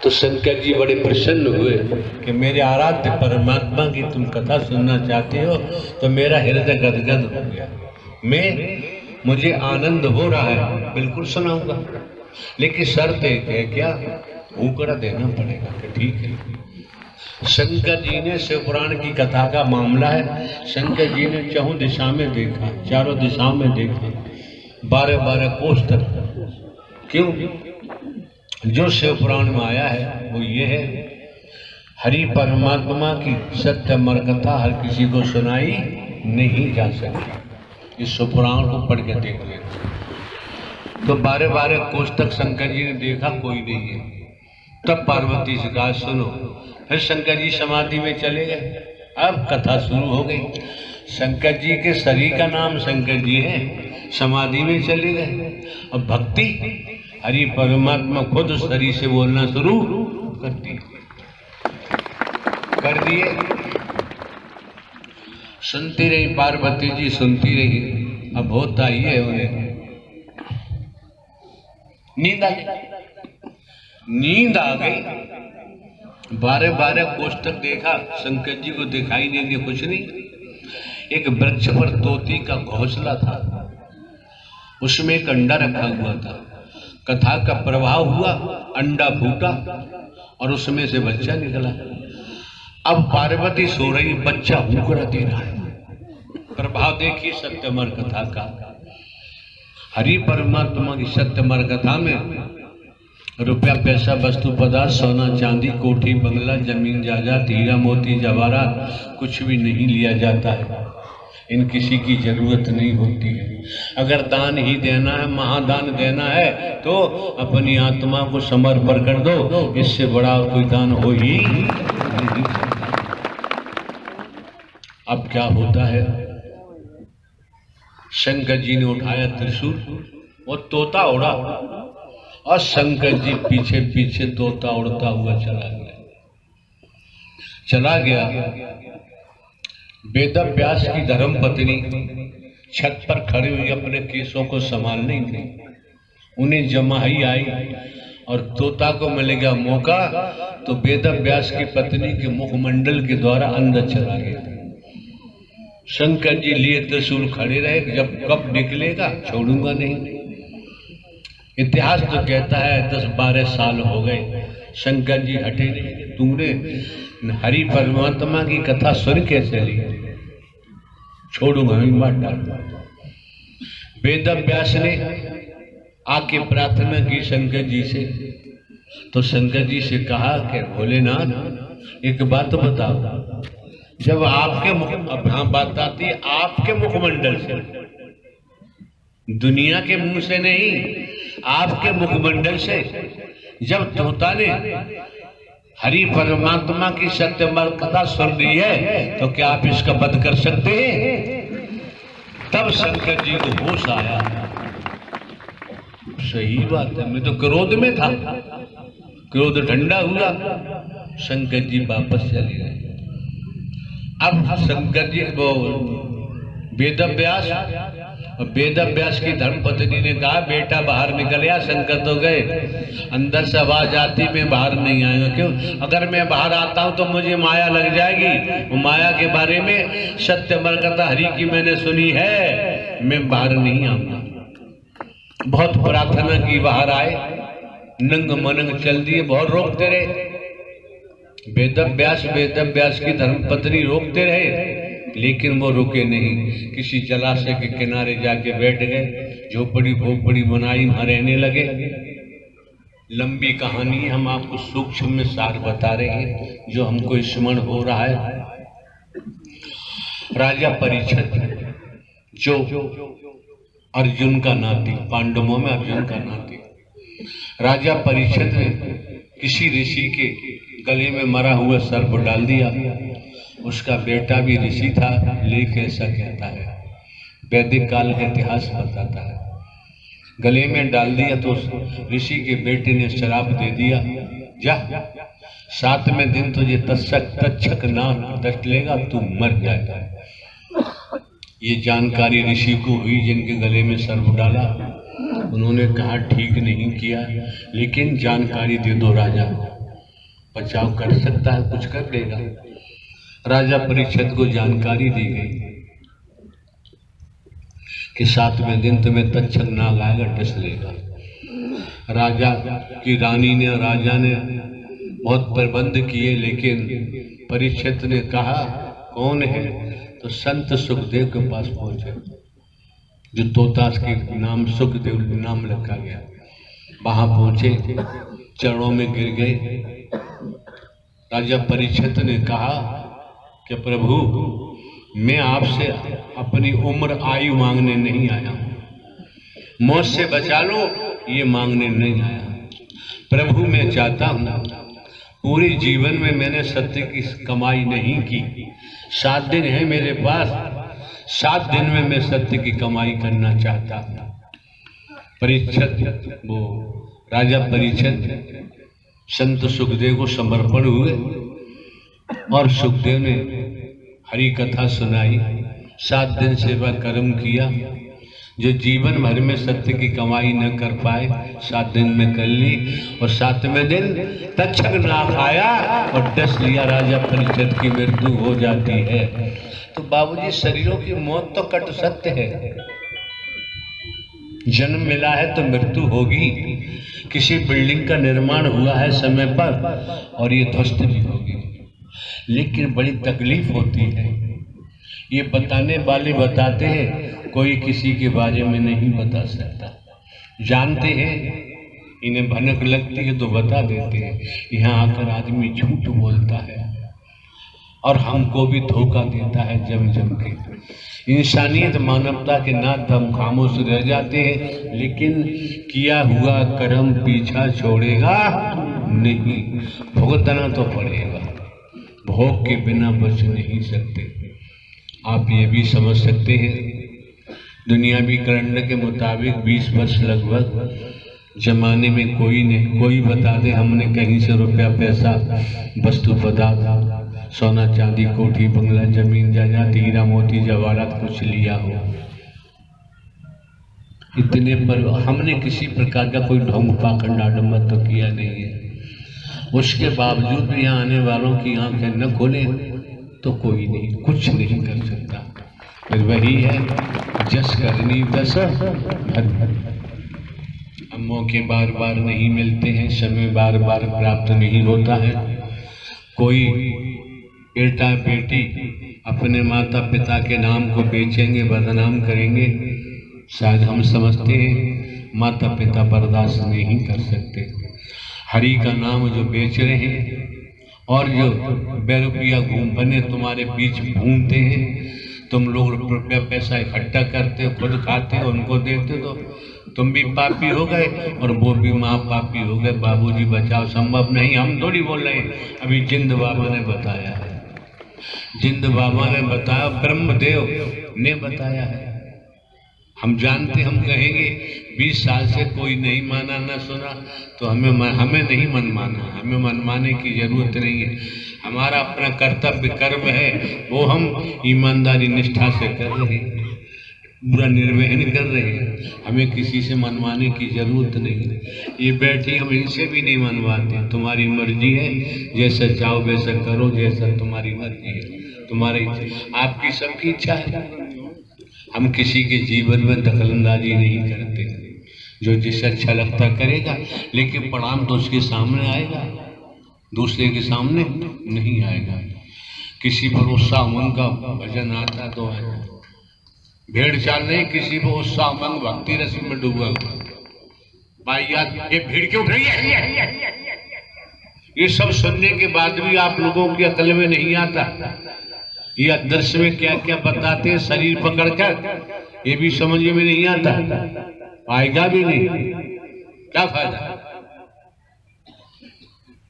तो शंकर जी बड़े प्रसन्न हुए कि मेरे आराध्य परमात्मा की तुम कथा सुनना चाहते हो तो मेरा हृदय गदगद हो गया। मुझे आनंद हो रहा है, बिल्कुल सुनाऊंगा, लेकिन शर्त एक है, क्या? ऊकड़ा देना पड़ेगा। कि ठीक है। शंकर जी ने शिव पुराण की कथा का मामला है। शंकर जी ने चारों दिशा में देखा, चारों दिशाओं में देखा, 12-12 कोष तक। क्यों? जो शिव पुराण में आया है वो ये है, हरि परमात्मा की सत्य अमर कथा हर किसी को सुनाई नहीं जा सकती। इस शिव पुराण को पढ़ के देख लेना। तो 12-12 कोष तक शंकर जी ने देखा, कोई नहीं है। तब पार्वती से कहा, सुनो। फिर शंकर जी समाधि में चले गए। अब कथा शुरू हो गई। शंकर जी के शरीर का नाम शंकर जी है, समाधि में चले गए। अब भक्ति, हरि परमात्मा खुद शरीर से बोलना शुरू कर दिए। सुनती रही पार्वती जी, सुनती रही। अब होता ही है उन्हें नींद आ गई। 12-12 कोष तक देखा, शंकर जी को दिखाई नहीं दिया, कुछ नहीं। एक वृक्ष पर तोती का घोंसला था, उसमें एक अंडा रखा हुआ था। कथा का प्रभाव हुआ, अंडा फूटा और उसमें से बच्चा निकला। अब पार्वती सो रही, बच्चा हुकड़ा दे रहा है। प्रभाव देखिए सत्यमर कथा का। हरि परमात्मा की सत्यमर कथा में रुपया पैसा वस्तु पदार्थ सोना चांदी कोठी बंगला जमीन जायदाद हीरा मोती जवाहरात कुछ भी नहीं लिया जाता है। इन किसी की जरूरत नहीं होती है। अगर दान ही देना है, महादान देना है तो अपनी आत्मा को समर्पण कर दो, इससे बड़ा कोई दान हो ही नहीं। अब क्या होता है, शंकर जी ने उठाया त्रिशूल और तोता उड़ा और शंकर जी पीछे पीछे तोता उड़ता हुआ चला गया। वेद व्यास की धर्म पत्नी छत पर खड़ी हुई अपने केसों को संभाल नहीं थी। उन्हें जमाई आई और तोता को मिलेगा मौका तो वेद व्यास की पत्नी के मुखमंडल के द्वारा अंदर चला गया। शंकर जी लिए त्रिशूल खड़े रहे, जब कब निकलेगा छोड़ूंगा नहीं। इतिहास तो कहता है 10-12 साल हो गए, शंकर जी हटे नहीं। तुमने हरि परमात्मा की कथा सुन के चली, छोड़ूंगा नहीं, मत डाल। वेद व्यास ने आके प्रार्थना की शंकर जी से, तो शंकर जी से कहा कि भोलेनाथ एक बात बताओ, जब आपके मुख, अब हाँ बात आती है आपके मुखमंडल से, दुनिया के मुंह से नहीं, आपके मुखमंडल से जब तोता ने हरि परमात्मा की सत्यमर कथा सुन ली है तो क्या आप इसका वध कर सकते हैं? तब शंकर जी को होश आया। सही बात है, मैं तो क्रोध में था, क्रोध ठंडा हुआ, शंकर जी वापस चले गए। अब शंकर जी वो वेदव्यास, वेदव्यास की धर्मपत्नी ने कहा बेटा बाहर निकल या, शंकर तो गए। अंदर से आवाज आती मैं बाहर नहीं आऊंगा। क्यों? अगर मैं बाहर आता हूं तो मुझे माया लग जाएगी। वो माया के बारे में सत्यमर कथा हरि की मैंने सुनी है, मैं बाहर नहीं आऊंगा। बहुत प्रार्थना की बाहर आए, नंग मनंग चल दिए, बहुत रोकते रहे। वेदव्यास की धर्मपत्नी रोकते रहे लेकिन वो रुके नहीं। किसी जलाशय के किनारे जाके बैठ गए, झोपड़ी भोपड़ी बनाई, वहां रहने लगे। लंबी कहानी हम आपको सूक्ष्म में सार बता रहे हैं जो हमको स्मरण हो रहा है। राजा परीक्षित जो अर्जुन का नाती, पांडवों में अर्जुन का नाती, राजा परीक्षित ने किसी ऋषि के गले में मरा हुआ सर्प डाल दिया। उसका बेटा भी ऋषि था, लेख ऐसा कहता है, वैदिक काल का इतिहास बताता है। गले में डाल दिया तो ऋषि के बेटे ने श्राप दे दिया, जा 7वें दिन तुझे तक्षक नाम दस्ट लेगा, तू मर जाएगा। ये जानकारी ऋषि को हुई जिनके गले में सर्प डाला। उन्होंने कहा ठीक नहीं किया, लेकिन जानकारी दे दो राजा, बचाव कर सकता है, कुछ कर देगा। राजा परीक्षित को जानकारी दी गई कि 7वें दिन तुम्हें तक्षक नाग आएगा, डस लेगा। राजा की रानी ने, राजा ने बहुत प्रबंध किए, लेकिन परीक्षित ने कहा कौन है? तो संत सुखदेव के पास पहुंचे, जो तोता के नाम सुखदेव नाम रखा गया। वहां पहुंचे, चरणों में गिर गए। राजा परीक्षित ने कहा कि प्रभु मैं आपसे अपनी उम्र आयु मांगने नहीं आया, मौत से बचा लो ये मांगने नहीं आया। प्रभु मैं चाहता हूँ, पूरे जीवन में मैंने सत्य की कमाई नहीं की, 7 दिन है मेरे पास, 7 दिन में मैं सत्य की कमाई करना चाहता हूँ। परीक्षित वो राजा परीक्षित संत सुखदेव को समर्पण हुए और सुखदेव ने हरि कथा सुनाई। 7 दिन सेवा कर्म किया, जो जीवन भर में सत्य की कमाई न कर पाए 7 दिन में कर ली, और 7वें दिन तक्षक नाग आया और डस लिया। राजा परीक्षित की मृत्यु हो जाती है। तो बाबूजी शरीरों की मौत तो कट सत्य है, जन्म मिला है तो मृत्यु होगी। किसी बिल्डिंग का निर्माण हुआ है समय पर और ये ध्वस्त भी होगी, लेकिन बड़ी तकलीफ होती है। ये बताने वाले बताते हैं, कोई किसी के बारे में नहीं बता सकता। जानते हैं, इन्हें भनक लगती है तो बता देते हैं। यहाँ आकर आदमी झूठ बोलता है और हमको भी धोखा देता है जम जम के। इंसानियत मानवता के नाथ हम खामोश रह जाते हैं, लेकिन किया हुआ कर्म पीछा छोड़ेगा नहीं, भुगतना तो पड़ेगा। भोग के बिना बच नहीं सकते। आप ये भी समझ सकते हैं, दुनियावी कैलेंडर के मुताबिक 20 वर्ष लगभग जमाने में कोई बता दे हमने कहीं से रुपया पैसा वस्तु पदार्थ सोना चांदी कोठी बंगला जमीन जायदाद हीरा मोती जवाहरात कुछ लिया हो। इतने पर हमने किसी प्रकार का कोई ढोंग पाखंड आडम्बर तो किया नहीं है। उसके बावजूद भी यहाँ आने वालों की आंखें न खोले तो कोई नहीं, कुछ नहीं कर सकता। फिर वही है, जस करनी तस भर। मौके बार बार नहीं मिलते हैं, समय बार बार प्राप्त नहीं होता है। कोई बेटा बेटी अपने माता पिता के नाम को बेचेंगे, बदनाम करेंगे, शायद हम समझते हैं माता पिता बर्दाश्त नहीं कर सकते। हरि का नाम जो बेच रहे हैं और जो बेरुपिया घूम बने तुम्हारे बीच घूमते हैं, तुम लोग रुपया पैसा इकट्ठा करते हो, खुद खाते हो, उनको देते हो, तुम भी पापी हो गए और वो भी माँ पापी हो गए। बाबूजी बचाओ, संभव नहीं, हम थोड़ी बोल रहे हैं, अभी जिंद बाबा ने बताया है, जिंद बाबा ने बताया, ब्रह्मदेव ने बताया है। हम जानते, हम कहेंगे 20 साल से कोई नहीं माना ना सुना, तो हमें नहीं मनमाना, हमें मनमाने की जरूरत नहीं है। हमारा अपना कर्तव्य कर्म है, वो हम ईमानदारी निष्ठा से कर रहे हैं, पूरा निर्वहन कर रहे हैं, हमें किसी से मनवाने की जरूरत नहीं है। ये बैठी हम इनसे भी नहीं मनवाते, तुम्हारी मर्जी है, जैसा चाहो वैसा करो, जैसा तुम्हारी मर्जी है, तुम्हारी आपकी सबकी इच्छा है। हम किसी के जीवन में दखलंदाजी नहीं करते, जो जिसे अच्छा लगता करेगा, लेकिन परिणाम तो उसके सामने आएगा, दूसरे के सामने नहीं आएगा। किसी पर उत्साह उमंग का भजन आता तो है, भेड़ चाल नहीं, किसी पर उत्साह उमंग भक्ति रस में डूबा हुआ भाई, यार ये भीड़ क्यों रही है, ये सब सुनने के बाद भी आप लोगों की अकल में नहीं आता। ये आदर्श में क्या क्या बताते हैं, शरीर पकड़कर, ये भी समझ में नहीं आता, आएगा भी नहीं, क्या फायदा।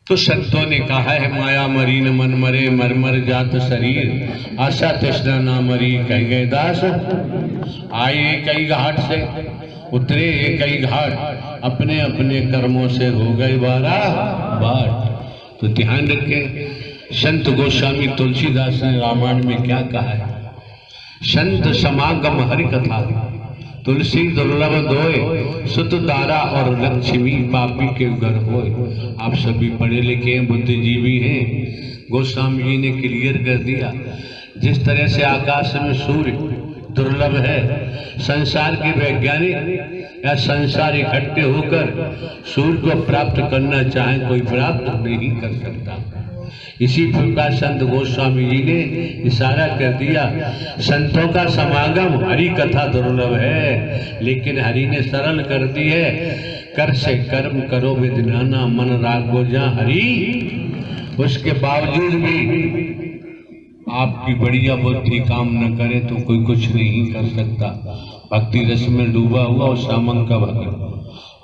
तो संतों ने कहा है, माया मरी न मन मरे, मर मर जात शरीर, आशा तृष्णा ना मरी कह गए दास। आए कई घाट से, उतरे कई घाट, अपने अपने कर्मों से हो गए बार। तो ध्यान रखें, संत गोस्वामी तुलसीदास ने रामायण में क्या कहा है, संत समागम हरि कथा, तुलसी दुर्लभ दोय, सुत तारा और लक्ष्मी पापी के घर होय। आप सभी पढ़े लिखे हैं, बुद्धिजीवी हैं, गोस्वामी जी ने क्लियर कर दिया, जिस तरह से आकाश में सूर्य दुर्लभ है, संसार के वैज्ञानिक या संसार इकट्ठे होकर सूर्य को प्राप्त करना चाहे, कोई प्राप्त नहीं कर सकता। इसी प्रकार संत गोस्वामी जी ने इशारा कर दिया, संतों का समागम हरि कथा दुर्लभ है, लेकिन हरि ने सरल कर दी है, कर से कर्म करो विद्याना, मन रागो जा हरि। उसके बावजूद भी आपकी बढ़िया बुद्धि काम न करे तो कोई कुछ नहीं कर सकता। भक्ति रस में डूबा हुआ और सामंग का भक्त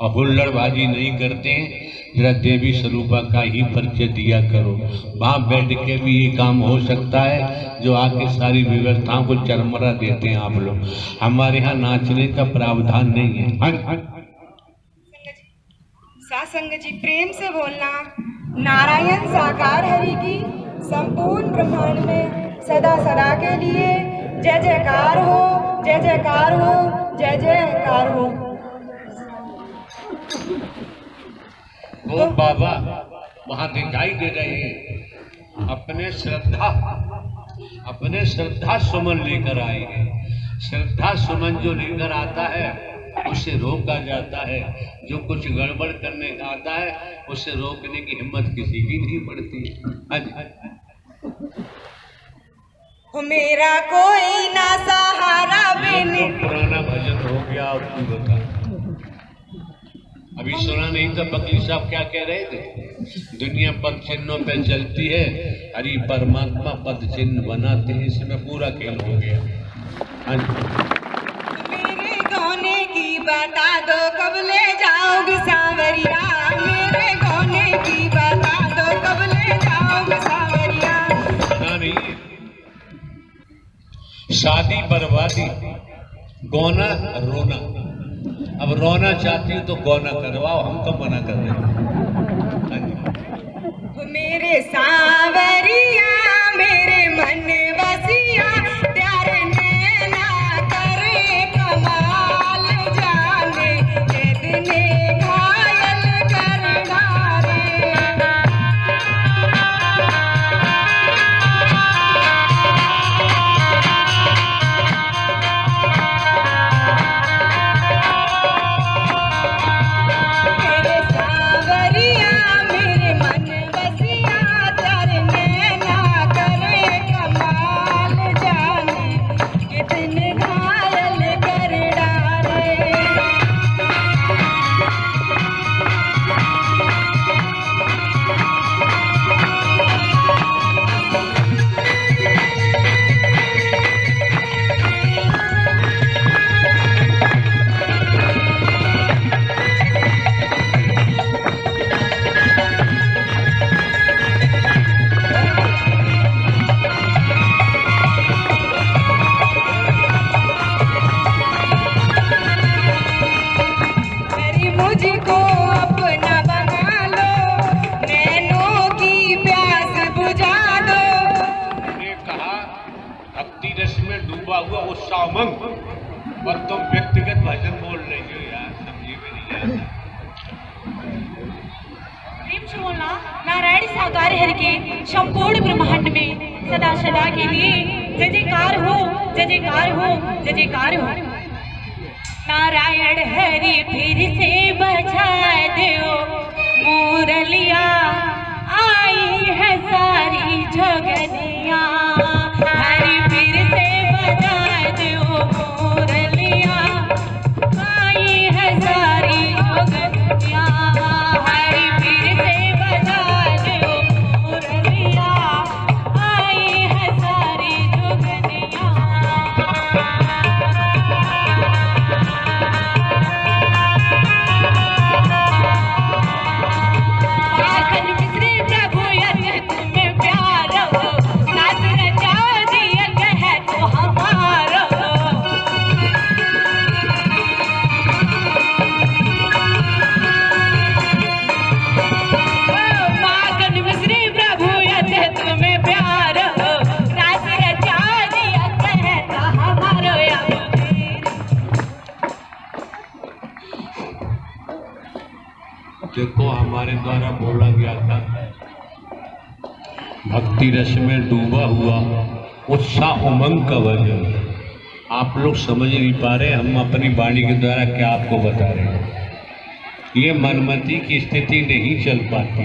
और हुल्लड़बाजी नहीं करते हैं, जरा देवी स्वरूपा का ही परिचय दिया करो। वहाँ बैठ के भी ये काम हो सकता है, जो आके सारी व्यवस्थाओं को चरमरा देते हैं आप लोग। हमारे यहाँ नाचने का प्रावधान नहीं है। सासंग जी प्रेम से बोलना। नारायण साकार हरि की संपूर्ण ब्रह्मांड में सदा सदा के लिए जय जयकार हो, जय जयकार हो, जय जयकार हो। वो बाबा वहां दिखाई दे रहे हैं, अपने श्रद्धा सुमन लेकर आए हैं। श्रद्धा सुमन जो लेकर आता है उसे रोका जाता है, जो कुछ गड़बड़ करने का आता है उसे रोकने की हिम्मत किसी की नहीं पड़ती। मेरा कोई ना सहारा बिन। पुराना भजन हो गया, और तू बता, अभी सुना नहीं था बकली साहब क्या कह रहे थे? दुनिया पद चिन्हों पे चलती है, हरि परमात्मा पद चिन्ह बनाते हैं, इसमें पूरा खेल हो गया। मेरे गौने की बता दो कब ले जाओगे सांवरिया, मेरे गौने की बता दो कब ले जाओगे सांवरिया। नहीं, शादी बर्बादी, गौना रोना। अब रोना चाहती हूँ तो गौना करवाओ, हम तो मना कर रहे हैं। मेरे सांवरिया मेरे मन बसिया, प्यारे नैना करे कमाल जाने, कितने घायल कर डाले। मेरे सांवरिया मेरे मन बसिया, प्यारे नैना डूबा हुआ उत्साह उमंग, और तुम व्यक्तिगत भजन बोल रही हो यार, समझी में नहीं आता। प्रेम से बोलना। नारायण साकार हर के संपूर्ण ब्रह्मांड में सदा सदा के लिए जय जयकार हो, जय जयकार हो, जय जयकार हो। नारायण हरि फिर से बजा दो मुरलिया, आई है सारी जगनिया। हरि फिर से बजा दो मुरलिया, आई है सारी जगनिया। हरि फिर से बजा दो मुरलिया, आई है सारी जगनिया। माखन मिश्री प्रभु यदि तुम्हें प्यार हो, नाच रचा दिया कहे तो हमारा। माखन मिश्री प्रभु यदि तुम्हें प्यार हो, नाच रचा दिया कहे तो हमारा। देखो हमारे द्वारा बोला गया था, भक्ति रस में डूबा हुआ उत्साह उमंग का भजन। आप लोग समझ नहीं पा रहे, हम अपनी वाणी के द्वारा क्या आपको बता रहे हैं। ये मनमति की स्थिति नहीं चल पाती।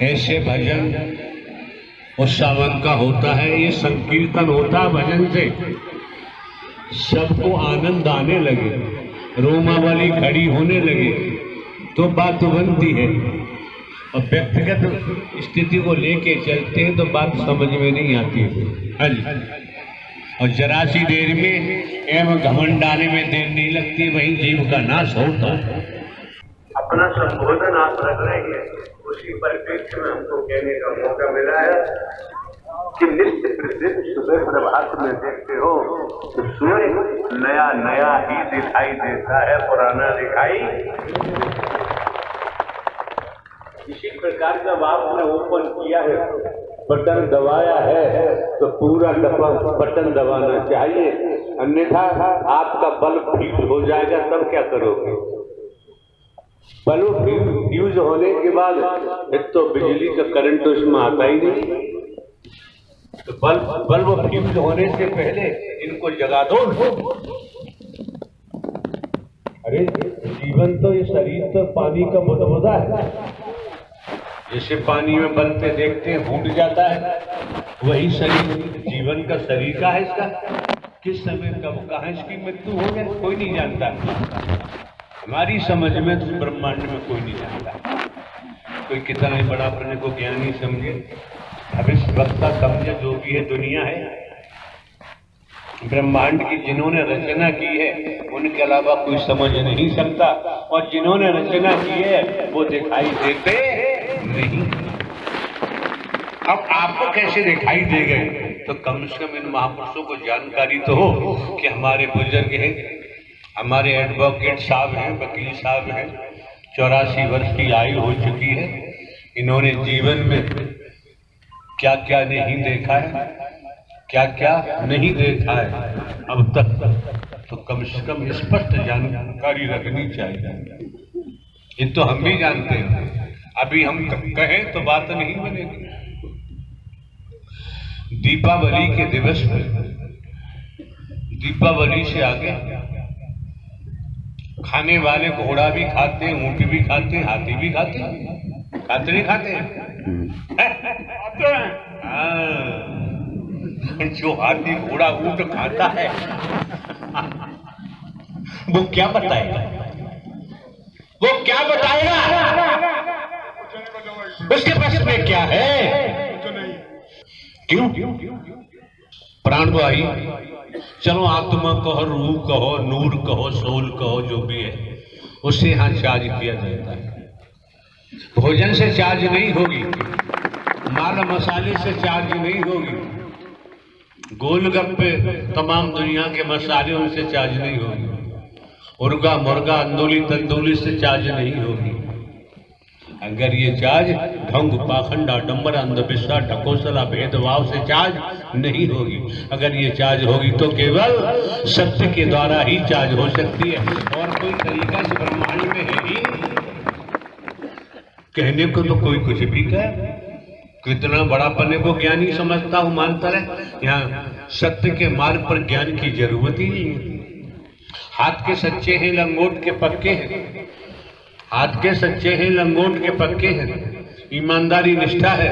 ऐसे भजन उत्साह उमंग का होता है, ये संकीर्तन होता है भजन से सबको आनंद आने लगे, रोमावली खड़ी होने लगे तो बात बनती है। और व्यक्तिगत स्थिति को लेके चलते हैं तो बात समझ में नहीं आती है। हाँ जी, और जरा सी देर में एवं घमंड आने में देर नहीं लगती, वहीं जीव का नाश होता है। अपना संबोधन आप रख रहे हैं, उसी परिप्रेक्ष्य में हमको कहने का मौका मिला है कि नित्य प्रतिदिन सुबह प्रभात में देखते हो तो सूर्य नया नया ही दिखाई देता है, पुराना दिखाई। इसी प्रकार जब आपने ओपन किया है, बटन दबाया है तो पूरा बटन दबाना चाहिए, अन्यथा आपका बल्ब फ्यूज हो जाएगा। तब क्या करोगे? बल्ब फ्यूज होने के बाद एक तो बिजली का करंट तो इसमें आता ही नहीं, तो बल्ब फ्यूज होने से पहले इनको जगा दो। अरे जीवन तो ये शरीर तो पानी का बुदबुदा है, जैसे पानी में बनते देखते हैं फूट जाता है, वही शरीर जीवन का शरीर का है। इसका किस समय कब कहाँ इसकी मृत्यु हो जाए कोई नहीं जानता। हमारी समझ में तो ब्रह्मांड में कोई नहीं जानता। कोई कितना ही बड़ा अपने को ज्ञानी समझे, भविष्यवक्ता समझे, जो भी है दुनिया है ब्रह्मांड की जिन्होंने रचना की है उनके अलावा कोई समझ नहीं सकता, और जिन्होंने रचना की है वो दिखाई देते नहीं। अब आपको कैसे दिखाई दे गए? तो कम से कम इन महापुरुषों को जानकारी तो हो कि हमारे बुजुर्ग हैं, हमारे एडवोकेट साहब हैं, वकील साहब हैं, 84 वर्ष की आयु हो चुकी है, इन्होंने जीवन में क्या क्या नहीं देखा है, क्या क्या नहीं देखा है अब तक, तो कम से कम स्पष्ट जानकारी रखनी चाहिए। ये तो हम भी जानते हैं, अभी हम कहें तो बात नहीं बनेगी। दीपावली के दिवस में, दीपावली से आगे खाने वाले घोड़ा भी खाते हैं, ऊँट भी खाते हैं, हाथी भी खाते हैं, खाते नहीं खाते हाँ, जो हाथी घोड़ा ऊँट खाता है वो क्या बताएगा? वो क्या बताएगा? उसके पास में क्या है? क्यों? प्राण तो आई, चलो आत्मा कहो, रूह कहो, नूर कहो, सोल कहो, जो भी है उससे यहाँ चार्ज किया जाता है। भोजन से चार्ज नहीं होगी, माल मसाले से चार्ज नहीं होगी, गोलगप्पे तमाम दुनिया के मसाले उनसे चार्ज नहीं होगी, मुर्गा मुर्गा अंदोली तंदूली से चार्ज नहीं होगी। अगर ये चार्ज ढंग पाखंड आडंबर अंधविश्वास ढकोसला भेदभाव से चार्ज नहीं होगी, अगर ये चार्ज होगी तो केवल सत्य के द्वारा ही चार्ज हो सकती है, और कोई तरीका से ब्रह्मांड में है ही नहीं। कहने को तो कोई कुछ भी कहे, कितना बड़ा पन्ने को ज्ञानी समझता हूं, मानता रहे। यहाँ सत्य के मार्ग पर ज्ञान की जरूरत ही नहीं है। हाथ के सच्चे हैं, लंगोट के पक्के हैं। हाथ के सच्चे हैं, लंगोट के पक्के हैं। ईमानदारी निष्ठा है,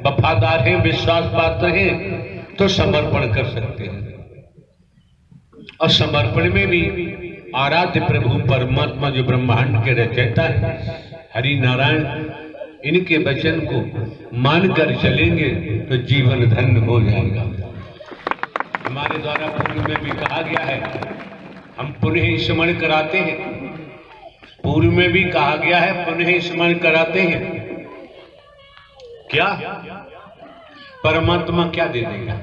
वफादार हैं, विश्वास पात्र हैं, तो समर्पण कर सकते हैं। और समर्पण में भी आराध्य प्रभु परमात्मा जो ब्रह्मांड के रचयिता है हरि नारायण, इनके वचन को मानकर चलेंगे तो जीवन धन्य हो जाएगा। हमारे द्वारा पूर्व में भी कहा गया है, हम पुनः स्मरण कराते हैं। पूर्व में भी कहा गया है, पुनः स्मरण कराते हैं। क्या परमात्मा क्या दे देगा?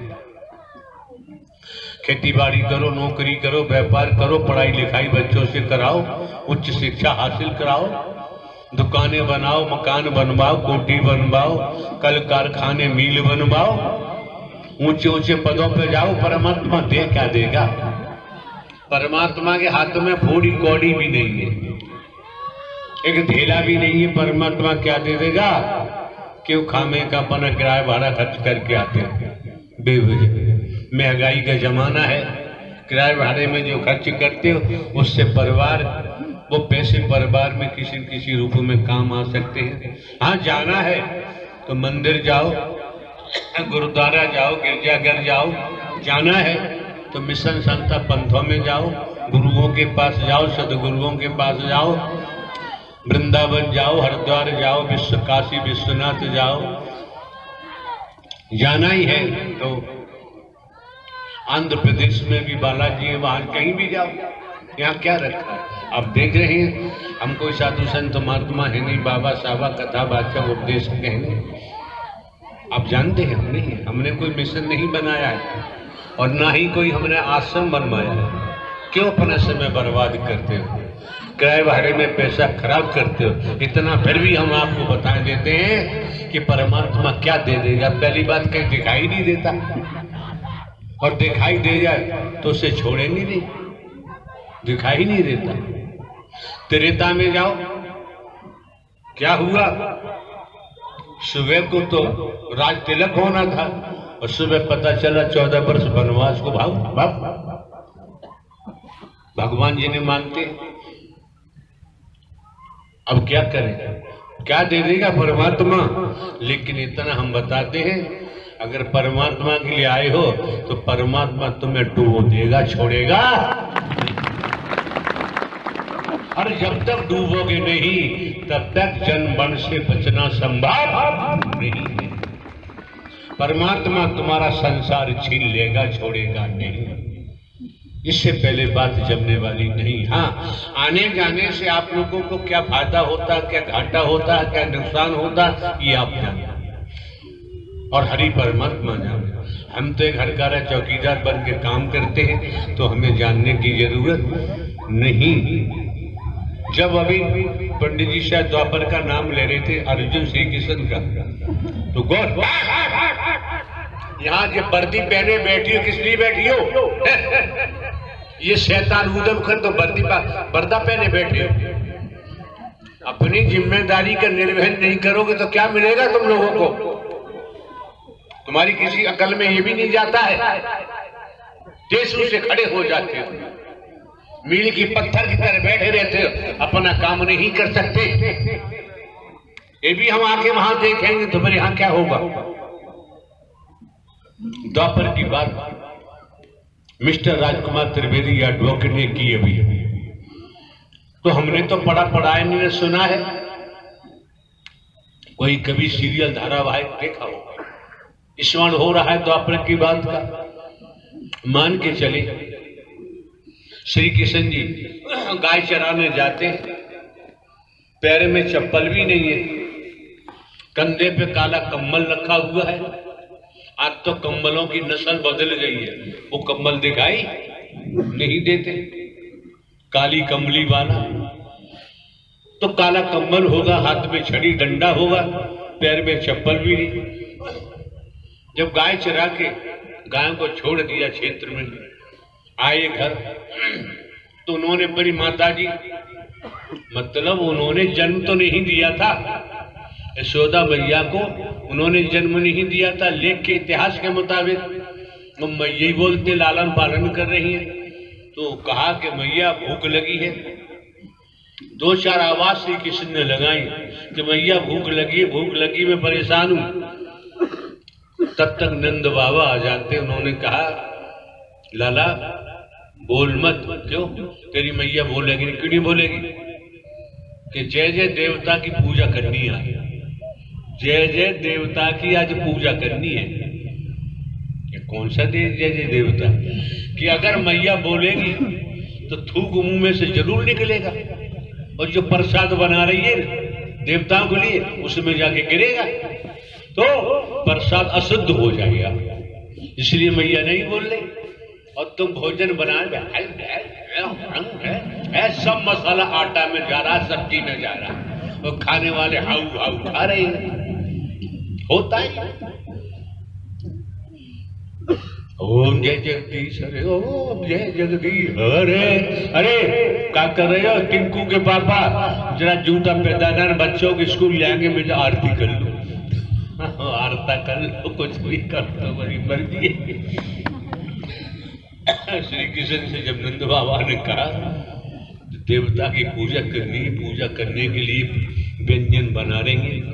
खेती बाड़ी करो, नौकरी करो, व्यापार करो, पढ़ाई लिखाई बच्चों से कराओ, उच्च शिक्षा हासिल कराओ, दुकानें बनाओ, मकान बनवाओ, कोठी बनवाओ, कल कारखाने मिल बनवाओ, ऊंचे ऊंचे पदों पे जाओ। परमात्मा दे क्या देगा? परमात्मा के हाथ में फूड़ी कौड़ी भी नहीं है, एक ढेला भी नहीं है। परमात्मा क्या दे देगा? क्यों खामे का अपना किराया भाड़ा खर्च करके आते हैं बेवजह। महंगाई का जमाना है, किराए भाड़े में जो खर्च करते हो उससे परिवार, वो पैसे परिवार में किसी न किसी रूप में काम आ सकते हैं। हाँ, जाना है तो मंदिर जाओ, गुरुद्वारा जाओ, गिरजाघर जाओ। जाना है तो मिशन संस्था पंथों में जाओ, गुरुओं के पास जाओ, सदगुरुओं के पास जाओ, वृंदावन जाओ, हरिद्वार जाओ, विश्व काशी विश्वनाथ जाओ। जाना ही है तो आंध्र प्रदेश में भी बालाजी है, वहां कहीं भी जाओ। यहाँ क्या रखा है? आप देख रहे हैं, हम कोई साधु संत महात्मा है नहीं, बाबा साहबा कथा वाचक उपदेश कहने। आप जानते हैं हम नहीं, हमने कोई मिशन नहीं बनाया है और ना ही कोई हमने आश्रम बनवाया है। क्यों अपना समय बर्बाद करते हो, किराए भाड़े में पैसा खराब करते हो? इतना फिर भी हम आपको बता देते हैं कि परमात्मा क्या दे देगा। पहली बात कहीं दिखाई नहीं देता, और दिखाई दे जाए तो उसे छोड़ेंगे नहीं, दिखाई नहीं देता। त्रेता में जाओ, क्या हुआ? सुबह को तो राज तिलक होना था और सुबह पता चला 14 वर्ष वनवास को भाग भगवान जी ने मानते। अब क्या करें? क्या दे देगा परमात्मा? लेकिन इतना हम बताते हैं, अगर परमात्मा के लिए आए हो तो परमात्मा तुम्हें डूबो देगा, छोड़ेगा। और जब तक डूबोगे नहीं तब तक जन्म मरण से बचना संभव नहीं है। परमात्मा तुम्हारा संसार छीन लेगा, छोड़ेगा नहीं। इससे पहले बात जमने वाली नहीं। हाँ, आने जाने से आप लोगों को क्या फायदा होता, क्या घाटा होता, क्या नुकसान होता, ये आप जाने और हरि परमात्मा जाने। हम तो एक हरकारा चौकीदार बन के काम करते हैं तो हमें जानने की जरूरत नहीं। जब अभी पंडित जी शायद द्वापर का नाम ले रहे थे, अर्जुन श्री कृष्ण का, तो गौर यहाँ जब वर्दी पहने बैठी हो, किस लिए बैठी हो? ये शैतान उद्धव खन तो पर्दा पहने बैठे हो। अपनी जिम्मेदारी का निर्वहन नहीं करोगे तो क्या मिलेगा तुम लोगों को? तुम्हारी किसी अकल में ये भी नहीं जाता है, देशों से खड़े हो जाते हो, मील की पत्थर की तरह बैठे रहते हो, अपना काम नहीं कर सकते। ये भी हम आके वहां देखेंगे तो फिर यहाँ क्या होगा? द्वापर की बात मिस्टर राजकुमार त्रिवेदी एडवोकेट ने की अभी, तो हमने तो पढ़ा नहीं सुना है। कोई कभी सीरियल धारावाहिक देखा होगा, स्मरण हो रहा है द्वापर की बात का। मान के चले श्री कृष्ण जी गाय चराने जाते हैं, पैर में चप्पल भी नहीं है, कंधे पे काला कम्बल रखा हुआ है। आज तो कम्बलों की नस्ल बदल गई है, वो कम्बल दिखाई नहीं देते, काली कमली वाला। तो काला कंबल होगा, हाथ में छड़ी डंडा होगा, पैर में चप्पल भी नहीं। जब गाय चरा के गायों को छोड़ दिया क्षेत्र में, आए घर तो उन्होंने बड़ी माता जी, मतलब उन्होंने जन्म तो नहीं दिया था, यशोदा मैया को उन्होंने जन्म नहीं दिया था। लेख के इतिहास के मुताबिक वो मैया ही बोलते लालन पालन कर रही है। तो कहा कि मैया भूख लगी है। 2-4 आवाज श्री कृष्ण ने लगाई कि मैया भूख लगी मैं परेशान हूं। तब तक नंद बाबा आ जाते, उन्होंने कहा लाला बोल मत। क्यों? तेरी मैया बोलेगी? क्यों नहीं बोलेगी? कि जय जय देवता की पूजा करनी है, जय जय देवता की आज पूजा करनी है। ये कौन सा जय जय देवता? कि अगर मैया बोलेगी तो थूक मुंह में से जरूर निकलेगा, और जो प्रसाद बना रही है देवताओं के लिए उसमें जाके गिरेगा तो प्रसाद अशुद्ध हो जाएगा। इसलिए मैया नहीं बोल रही। और तुम भोजन बना सब मसाला आटा में जा रहा, सब्जी में जा रहा, और खाने वाले हाउ हाउ खा रहे हैं। होता है। ओम जय जगदीश, अरे ओम जय जगदीश, अरे क्या कर रहे हो? टिंकू के पापा जरा जूता पैदा बच्चों के स्कूल ले आएंगे, मुझे आरती कर लो। आरता कर लो, कुछ भी कर लो, बड़ी मर्जी है। श्री कृष्ण से जब नंद बाबा ने कहा देवता की पूजा करनी, पूजा करने के लिए व्यंजन बना रहे हैं।